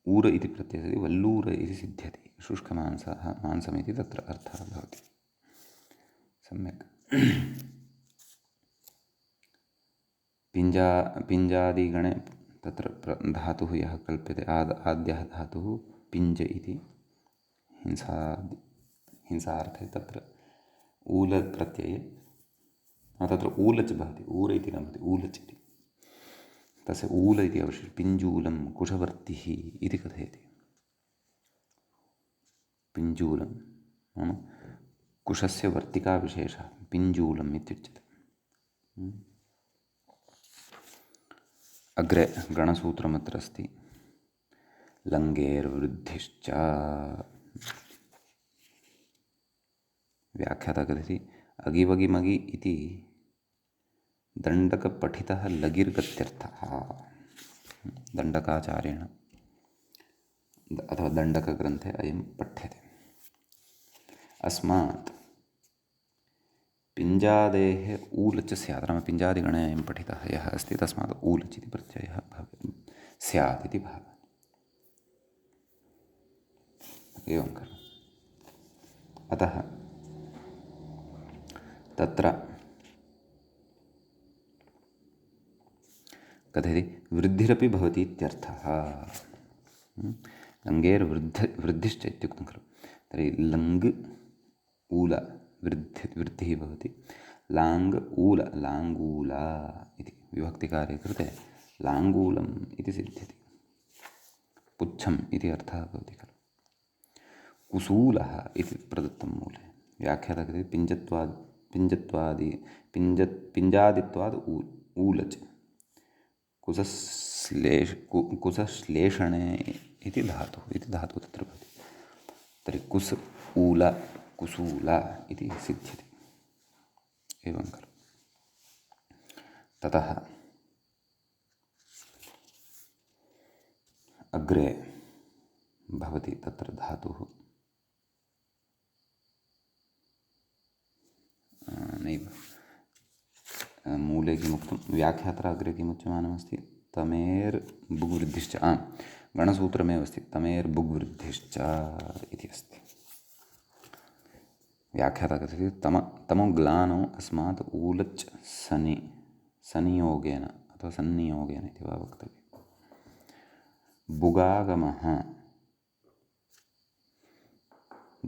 ऊर इति प्रत्ययः वल्लूर इति सिद्ध्यति। शुष्कमांसः मांसमिति तत्र अर्थः भवति। सम्यक्। पिञ्जादिगणे तत्र धातुः यः कल्प्यते आद्यः धातुः पिञ्ज इति हिंसार्थे तत्र ऊल प्रत्यये तत्र ऊलच् भवति। ऊर इति न भवति ऊलच् इति तस्य ऊल इति अवशिष्य पिञ्जूलं कुशवर्तिः इति कथयति। पिञ्जूलं नाम कुशस्य वर्तिकाविशेषः पिञ्जूलम् इत्युच्यते। अग्रे गणसूत्रमत्र अस्ति लङ्गेर्वृद्धिश्च। व्याख्याता कथयति अगिवगिमगि इति दण्डकपठितः लगिर्गत्यर्थः। दण्डकाचार्येण अथवा दण्डकग्रन्थे अयं पठ्यते। अस्मात् पिञ्जादेः ऊलच् स्यात् नाम पिञ्जादिगणे अयं पठितः यः अस्ति तस्मात् ऊलच् इति प्रत्ययः स्यात् इति भावः। एवं खलु। अतः तत्र कथयति वृद्धिरपि भवति इत्यर्थः। लङ्गेर्वृद्धिश्च इत्युक्तं खलु। तर्हि लङ् ऊल वृद्धिः भवति। लाङ् ऊल लाङ्गूला इति विभक्तिकार्ये कृते लाङ्गूलम् इति सिद्ध्यति। पुच्छम् इति अर्थः भवति खलु। कुसूलः इति प्रदत्तं मूले। व्याख्याता कथयति पिञ्जादित्वाद् ऊलच् कुसश्लेषणे इति धातुः तत्र भवति। तर्हि कुस् ऊल कुसूल इति सिद्ध्यति। एवं खलु। ततः अग्रे भवति तत्र धातुः नैव मूले किमुक्तं व्याख्यात्र अग्रे किमुच्यमानमस्ति तमेर् बुग्वृद्धिश्च गणसूत्रमेव अस्ति तमेर् बुग्वृद्धिश्च इति अस्ति। व्याख्याता कथयति तमोग्लानौ अस्मात् ऊलच् सनियोगेन अथवा सन्नियोगेन इति वा वक्तव्यं। बुगागमः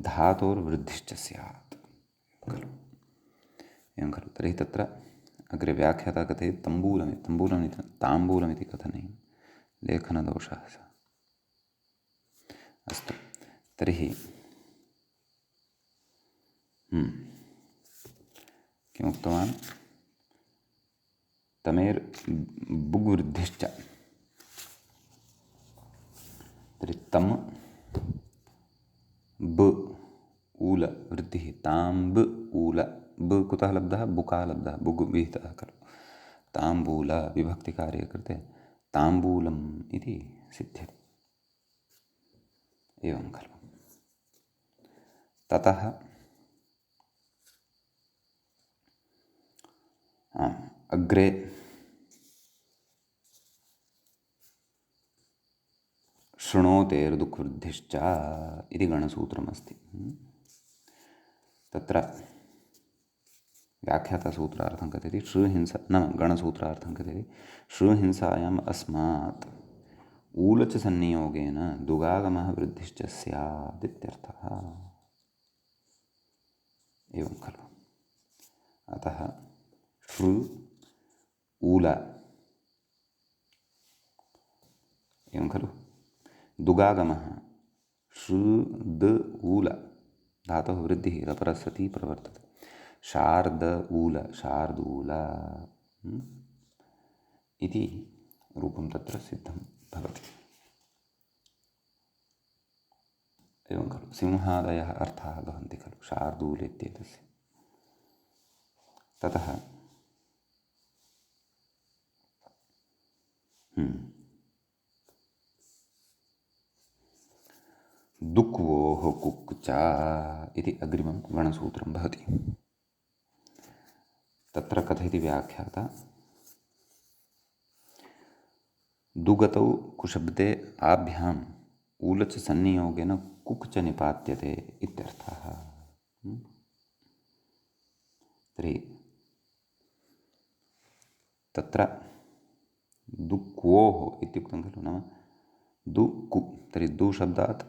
धातोर्वृद्धिश्च स्यात् खलु। एवं खलु। तर्हि तत्र अग्रे व्याख्याता कथयति ताम्बूलमिति कथनीयं लेखनदोषः सः। अस्तु तर्हि किमुक्तवान् तमेर् बुग्वृद्धिश्च। तर्हि तम् ब ऊल वृद्धिः ताम्ब ऊल ब कुतः लब्धः बुका लब्धः बुग् विहितः खलु। ताम्बूल विभक्तिकार्ये कृते ताम्बूलम् इति सिद्ध्यति। एवं खलु। ततः अग्रे शृणोतेर्दुःखवृद्धिश्च इति गणसूत्रमस्ति। तत्र व्याख्यातसूत्रार्थं कथयति श्रुहिंसा न गणसूत्रार्थं कथयति श्रुहिंसायाम् अस्मात् ऊलच् सन्नियोगेन दुगागमः वृद्धिश्च स्यात् इत्यर्थः। एवं खलु। अतः श्रु ऊल एवं खलु दुगागमः श्रुद ऊल धातोः वृद्धिः रपरसति प्रवर्तते। शार्द ऊल शार्दूल इति रूपं तत्र सिद्धं भवति। एवं खलु सिंहादयः अर्थाः भवन्ति खलु शार्दूल इत्येतस्य। ततः दुक्वोः कुक्चा इति अग्रिमं गणसूत्रं भवति। तत्र कथयति व्याख्याता दुगतौ कुशब्दे आभ्याम् ऊलच संनियोगेन कुक् च निपात्यते इत्यर्थः। तर्हि तत्र दुक्वोः इत्युक्तं खलु, नाम दु कु, तर्हि दु शब्दात्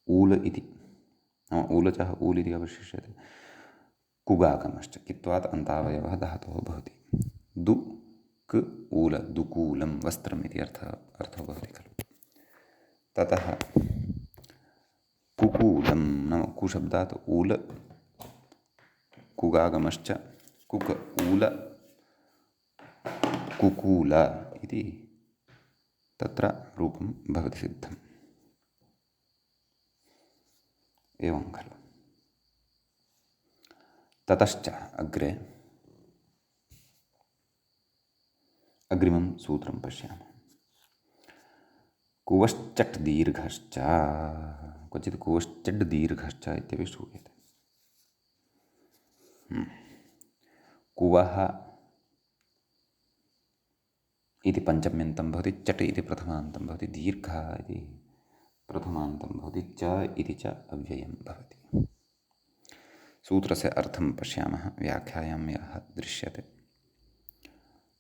ऊल इति, नाम ऊलचः ऊल् इति अवशिष्यते। कुगागमश्च कित्वात् अन्तावयवः धातोः भवति। दु क ऊल दुकूलं वस्त्रम् इति अर्थो भवति खलु। ततः कुकूलं नाम कुशब्दात् ऊल कुगागमश्च कुक ऊल कुकूल इति तत्र रूपं भवति सिद्धम्। एवं खलु। ततश्च अग्रे अग्रिमं सूत्रं पश्यामः। कुवश्चट् दीर्घश्च, क्वचित् कुवश्चट् दीर्घश्च इत्यपि श्रूयते। कुवः इति पञ्चम्यन्तं भवति, चट् इति प्रथमान्तं भवति, दीर्घः इति प्रथमान्तं भवति, च इति च अव्ययं भवति। सूत्रस्य अर्थं पश्यामः। व्याख्यायां यः दृश्यते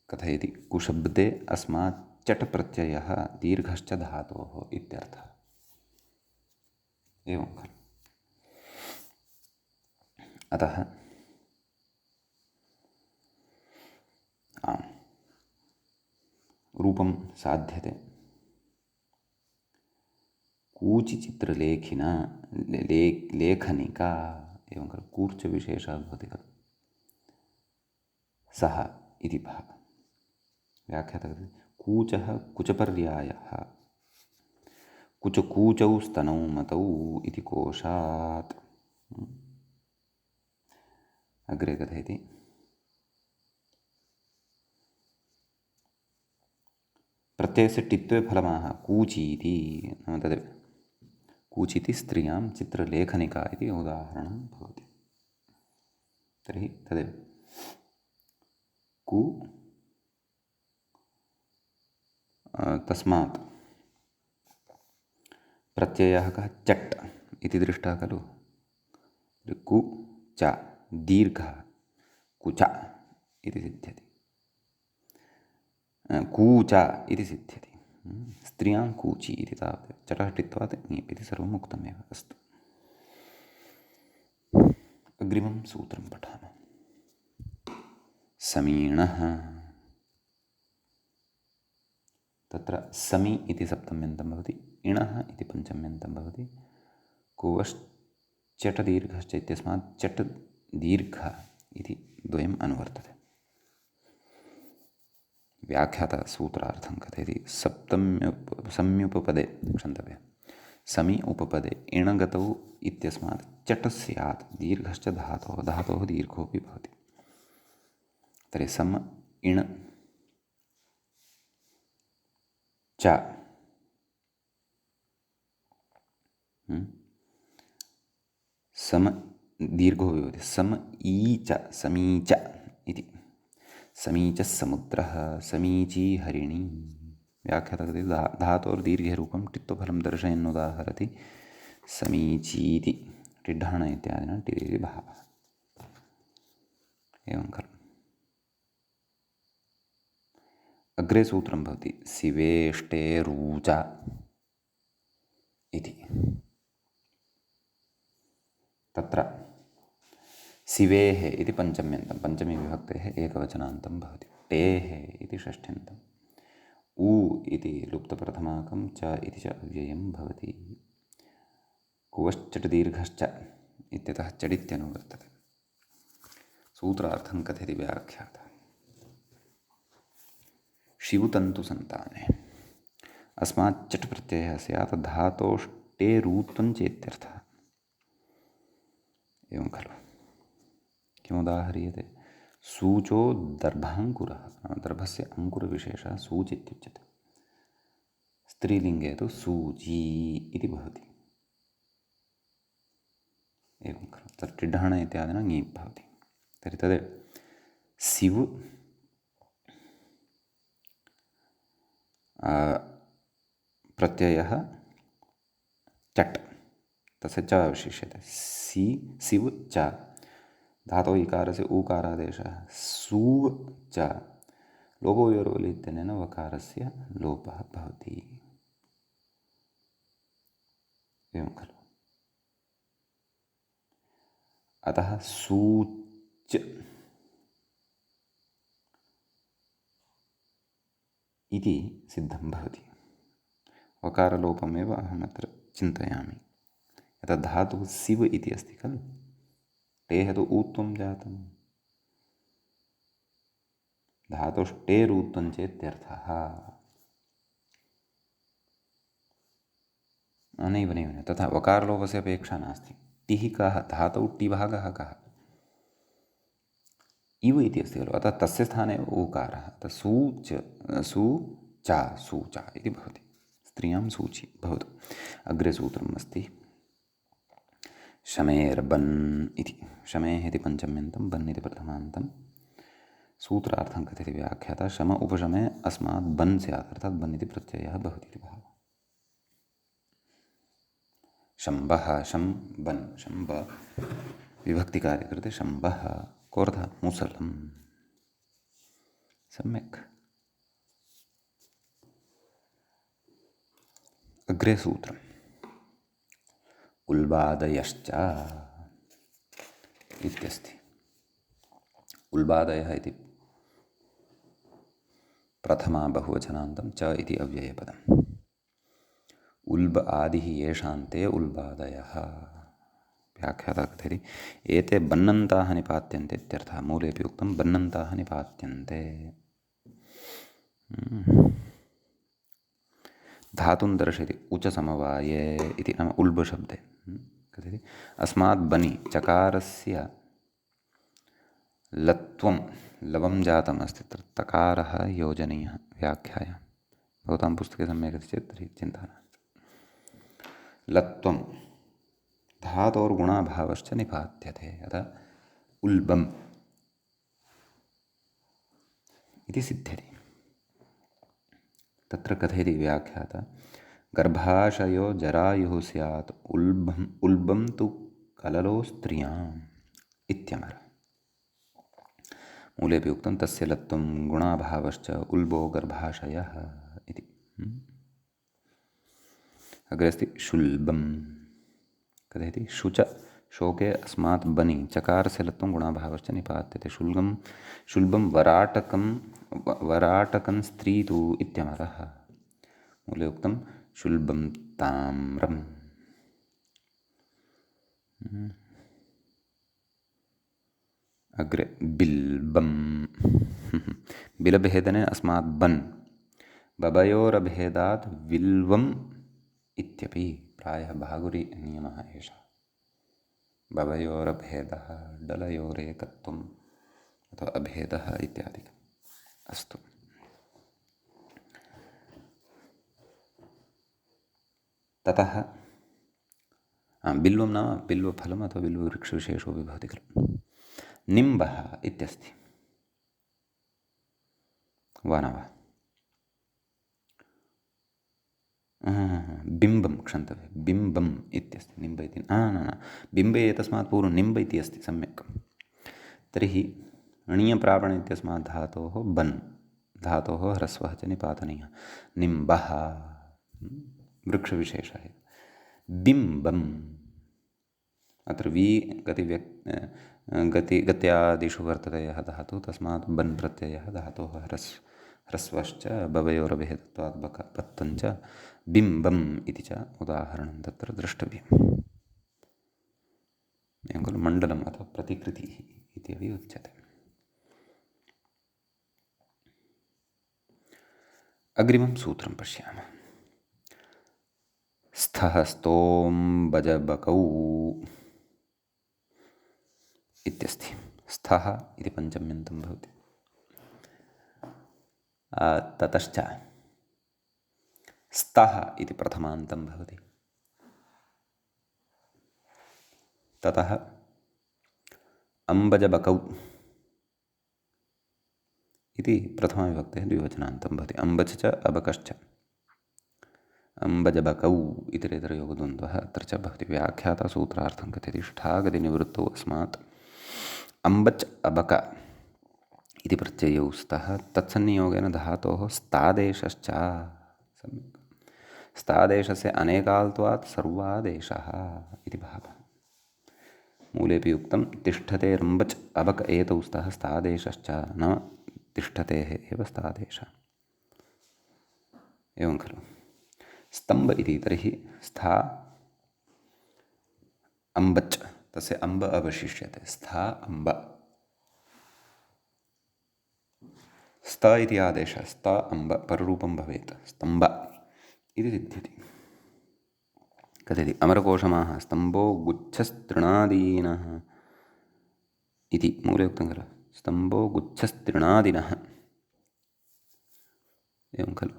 कथयति कुशब्दे अस्मात् चट् प्रत्ययः दीर्घश्च धातोः इत्यर्थः। एवं खलु। अतः रूपं साध्यते। कूचिचित्रलेखिना लेखनिका, एवं खलु। कूर्च विशेषः भवति खलु, सः इति भावः। व्याख्यातः कूचः कुचपर्यायः, कुचकूचौ स्तनौ मतौ इति कोशात्। अग्रे कथयति प्रत्ययस्य टित्वे फलमाह कूचीति, नाम तदेव कूचिति स्त्रियां चित्रलेखनिका इति उदाहरणं भवति। तर्हि तदेव कु तस्मात् प्रत्ययः कः चट् इति दृष्टः खलु। कु च दीर्घः कुच इति सिद्ध्यति, कूच इति सिद्ध्यति। स्त्रियां कूची इति तावत् चटः टित्वात् ङीप् इति सर्वम् उक्तमेव। अस्तु, अग्रिमं सूत्रं पठामः। समीणः, तत्र समी इति सप्तम्यन्तं भवति, इणः इति पञ्चम्यन्तं भवति। कुवश्चट् दीर्घश्च इत्यस्मात् चट् दीर्घः इति द्वयम् अनुवर्तते। व्याख्यातः सूत्रार्थं कथयति सम्युपपदे क्षन्तव्यः समी उपपदे इणगतौ इत्यस्मात् चट् स्यात् दीर्घश्च धातोः दीर्घोऽपि भवति। तर्हि सम इण च सम दीर्घो भवति। सम ई च समीच इति, समीचः समुद्रः समीची हरिणी। व्याख्यातः धातोर्दीर्घे रूपं टित्वफलं दर्शयन् उदाहरति समीचीति टिड्ढाण इत्यादिना टिरिति भावः। एवं खलु। अग्रे सूत्रं भवति सिवेष्टेरूच इति। तत्र सिवेः इति पञ्चम्यन्तं, पञ्चमी विभक्तेः एकवचनान्तं भवति। टेः इति षष्ठ्यन्तम्, उ इति लुप्तप्रथमाकं, च इति च अव्ययं भवति। कुवश्चट् दीर्घश्च इत्यतः चडित्यनु वर्तते। सूत्रार्थं कथयति व्याख्याता। शिवतन्तुसन्ताने अस्मात् चट् प्रत्ययः स्यात् धातोष्टेरूत्वं चेत्यर्थः। एवं खलु। किमुदाह्रियते? सूचो दर्भाङ्कुरः, दर्भस्य अङ्कुरविशेषः सूच् इत्युच्यते। स्त्रीलिङ्गे तु सूची इति भवति। एवं खलु। तत् टिड्ढण इत्यादिना ङीप् भवति। तर्हि तद् सिव् प्रत्ययः चट्, तस्य च अवशिष्यते। सिव् च धातोः इकारस्य ऊकारादेशः सूव् च लोपोयोर्वलि इत्यनेन वकारस्य लोपः भवति। एवं खलु। अतः सूच् इति सिद्धं भवति। वकारलोपमेव अहमत्र चिन्तयामि। यथा धातुः सिव् इति अस्ति खलु, टेः तु ऊत्वं जातं। धातुष्टेरूत्वं चेत्यर्थः। नैव नैव तथा वकारलोपस्य अपेक्षा नास्ति। टिः कः? धातौ टिभागः कः? इव इति अस्ति खलु, अतः तस्य स्थाने ऊकारः। अतः सूचा इति भवति। स्त्रियां सूचि भवतु। अग्रे सूत्रम् अस्ति शमेर्बन् इति। शमेः इति पञ्चम्यन्तं, बन् इति प्रथमान्तं। सूत्रार्थं कथयति व्याख्याता। शम उपशमे अस्मात् बन् स्यात्, अर्थात् बन् इति प्रत्ययः भवति इति भावः। शम्बः, शं बन्, शम्ब विभक्तिकार्ये कृते शम्बः कोऽर्थः? मुसलं। सम्यक्। अग्रे सूत्रम् उल्बादयश्च इत्यस्ति। उल्बादयः इति प्रथमा बहुवचनान्तं, च इति अव्ययपदम्। उल्ब आदिः येषान्ते उल्बादयः। व्याख्याता कथयति एते बन्नन्ताः निपात्यन्ते इत्यर्थः। मूलेऽपि उक्तं बन्नन्ताः निपात्यन्ते। धातुं दर्शयति उच समवाये इति, नाम उल्ब शब्दे कथयति अस्मात् बनि चकारस्य लत्वं लवं जातम् अस्ति, तत्र तकारः योजनीयः व्याख्यायां। भवतां पुस्तके सम्यक् अस्ति चेत् तर्हि चिन्ता नास्ति। लत्वं धातोर्गुणाभावश्च निपात्यते, अतः उल्बम् इति सिद्ध्यति। तत्र कथयति व्याख्याता गर्भाशयो जरायुः स्यात् उल्बं तु कललो स्त्रियाम् इत्यमर। मूलेऽपि उक्तं तस्य लत्वं गुणाभावश्च उल्बो गर्भाशयः इति। अग्रे अस्ति शुल्बं। कथयति शुच शोके अस्मात् बनि चकारस्य लत्वं गुणाभावश्च निपात्यते। शुल्बं वराटकं स्त्री तु इत्यमरः। मूले उक्तं शुल्बं ताम्रम्। अग्रे बिल्बं। बिलभेदने अस्मात् बन् बबयोरभेदात् विल्वम् इत्यपि प्रायः भागुरी नियमः एषः। बबयोरभेदः, डलयोरेकत्वम् अथवा अभेदः इत्यादिकम्। अस्तु। ततः बिल्वं नाम बिल्वफलम् अथवा बिल्ववृक्षविशेषोऽपि भवति खलु। निम्बः इत्यस्ति वा न वा? बिम्बं क्षन्तव्यं, बिम्बम् इत्यस्ति। निम्ब इति न, बिम्बे एतस्मात् पूर्वं निम्ब इति अस्ति। सम्यक्। तर्हि णीयप्रापण इत्यस्मात् धातोः बन् धातोः ह्रस्वः च निपातनीयः। निम्बः वृक्षविशेषः। बिम्बम् अत्र वि गत्यादिषु वर्तते यः धातुः, तस्मात् बन् प्रत्ययः धातोः ह्रस्वश्च बवयोरभेदत्वात् बत्तञ्च बिम्बम् इति च उदाहरणं तत्र द्रष्टव्यम्। एवं खलु मण्डलम् अथवा प्रतिकृतिः इति अपि उच्यते। अग्रिमं सूत्रं पश्यामः। स्थः स्तोम्बजबकौ इत्यस्ति। स्थः इति पञ्चम्यन्तं भवति। ततश्च स्तः इति प्रथमान्तं भवति। ततः अम्बजबकौ इति प्रथमाविभक्तेः द्विवचनान्तं भवति। अम्बच च अबकश्च अम्बजबकौ इतरेतरयोगद्वन्द्वः अत्र च भवति। व्याख्याता सूत्रार्थं कथयति। ष्ठागतिनिवृत्तौ अस्मात् अम्बच् अबक इति प्रत्ययौ स्तः तत्सन्नियोगेन धातोः स्तादेशश्च। सम्यक्। स्तादेशस्य अनेकाल्त्वात् सर्वादेशः इति भावः। मूलेऽपि उक्तं तिष्ठते रम्बच् अबक एतौ स्तः स्तादेशश्च, नाम तिष्ठतेः एव स्तादेशः। एवं खलु। स्तम्भ इति तर्हि स्था अम्बच्, तस्य अम्ब अवशिष्यते। स्था अम्ब। स्त इति आदेशः स्त अम्ब पररूपं भवेत्। स्तम्भ इति सिद्ध्यति। कथयति अमरकोशमाः स्तम्भो गुच्छस्तृणादीनः इति मूले उक्तं खलु। स्तम्भो गुच्छस्तृणादिनः एवं खलु।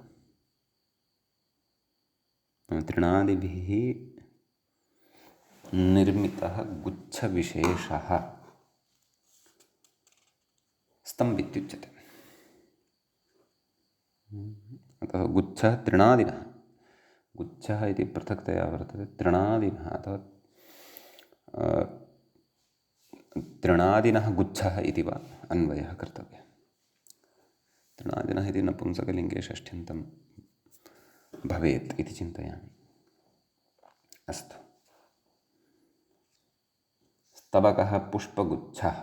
तृणादिभिः निर्मितः गुच्छविशेषः स्तम्भ इत्युच्यते। अतः गुच्छः तृणादिनः, गुच्छः इति पृथक्तया वर्तते। तृणादिनः अथवा तृणादिनः गुच्छः इति वा अन्वयः कर्तव्यः। तृणादिनः इति नपुंसकलिङ्गे षष्ठ्यन्तं भवेत् इति चिन्तयामि। अस्तु। स्तबकः पुष्पगुच्छः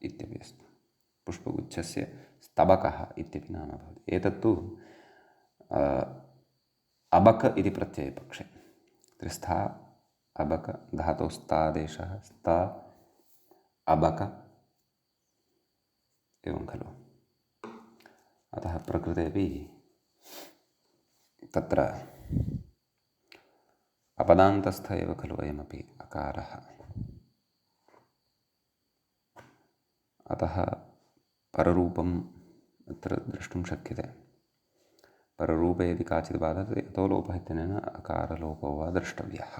इत्यपि अस्ति। पुष्पगुच्छस्य स्तबकः इत्यपि नाम भवति। एतत्तु अबक इति प्रत्ययपक्षे। त्रिस्था अबक धातोः स्तादेशः स्त अबक एवं खलु। अतः प्रकृतेपि तत्र अपदान्तस्थ एव खलु अयमपि अकारः। अतः पररूपम् अत्र द्रष्टुं शक्यते। पररूपे यदि काचित् बाधा तर्हि अतो लोपः इत्यनेन अकारलोपो वा द्रष्टव्यः।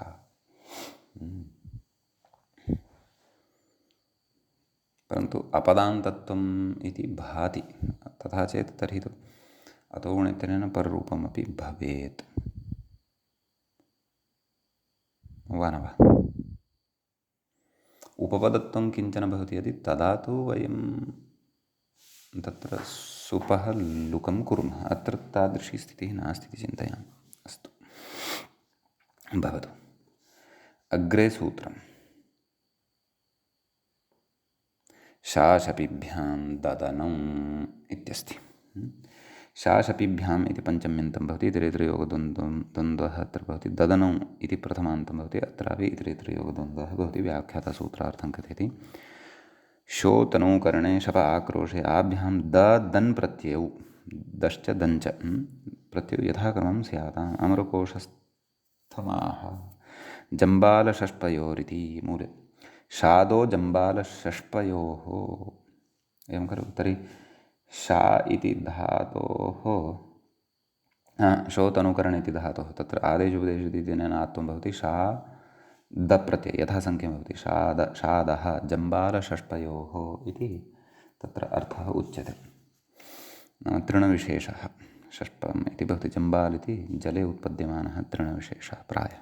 परन्तु अपदान्तत्वम् इति भाति। तथा चेत् तर्हि तु अतो गुण इत्यनेन पररूपमपि भवेत् वा न वा। उपपदत्वं किञ्चन भवति यदि तदा तु वयं तत्र सुपः लुकं कुर्मः। अत्र तादृशी स्थितिः नास्ति इति चिन्तयामि। अस्तु भवतु। अग्रे सूत्रं शाशपिभ्यां ददनम् इत्यस्ति। शाशपिभ्याम् इति पञ्चम्यन्तं भवति। इतरेतरयोगद्वन्द्वः अत्र भवति। ददनौ इति प्रथमान्तं भवति। अत्रापि इतरेतरयोगद्वन्द्वः भवति। व्याख्यातसूत्रार्थं कथयति। शो तनूकरणे शप आक्रोशे आभ्यां दन् प्रत्ययौ दश्च दञ्च प्रत्ययौ यथाक्रमं स्याताम्। अमरकोशस्थमाः जम्बालषष्पयोरिति मूले। शादो जम्बालषष्पयोः एवं खलु। तर्हि शा इति धातोः शो तनुकरण इति धातोः तत्र आदेशोपदेश इत्यनेन आत्वं भवति। शा द प्रत्यय यथासङ्ख्यं भवति। शादः जम्बालषष्पयोः इति तत्र अर्थः उच्यते। तृणविशेषः षष्पम् इति भवति। जम्बाल् इति जले उत्पद्यमानः तृणविशेषः प्रायः।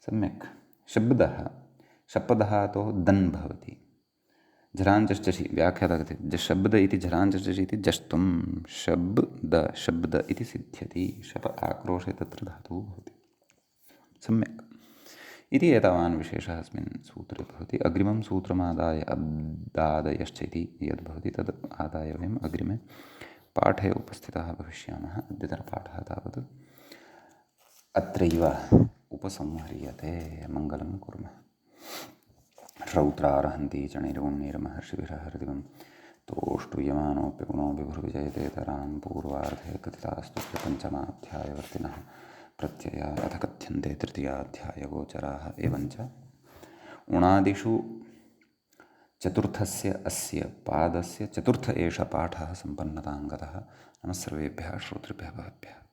सम्यक्। शब्दः शब्दधातोः दन् भवति। झराञ्चष्टि व्याख्याता कथयति। शब्द इति झराञ्चष्टि इति जष्टुं शब्द इति सिद्ध्यति। शप आक्रोशे तत्र धातुः भवति। सम्यक् इति एतावान् विशेषः अस्मिन् सूत्रे भवति। अग्रिमं सूत्रमादाय अब्दादयश्च इति यद्भवति तद् आदाय वयम् अग्रिमे पाठे उपस्थिताः भविष्यामः। अद्यतनपाठः तावत् अत्रैव उपसंह्रियते। मङ्गलं कुर्मः। श्रौत्रार्हन्ति च निर्गुण्यैर्महर्षिभिः हृदिवं तोष्टुयमानोऽप्य गुणो विभुर्विजयतेतरां पूर्वार्धे कथितास्तु पञ्चमाध्यायवर्तिनः प्रत्यया अथ कथ्यन्ते तृतीयाध्यायगोचराः एवञ्च उणादिषु चतुर्थस्य अस्य पादस्य चतुर्थ एष पाठः सम्पन्नतां गतः। नमः सर्वेभ्यः श्रोतृभ्यः भवद्भ्यः।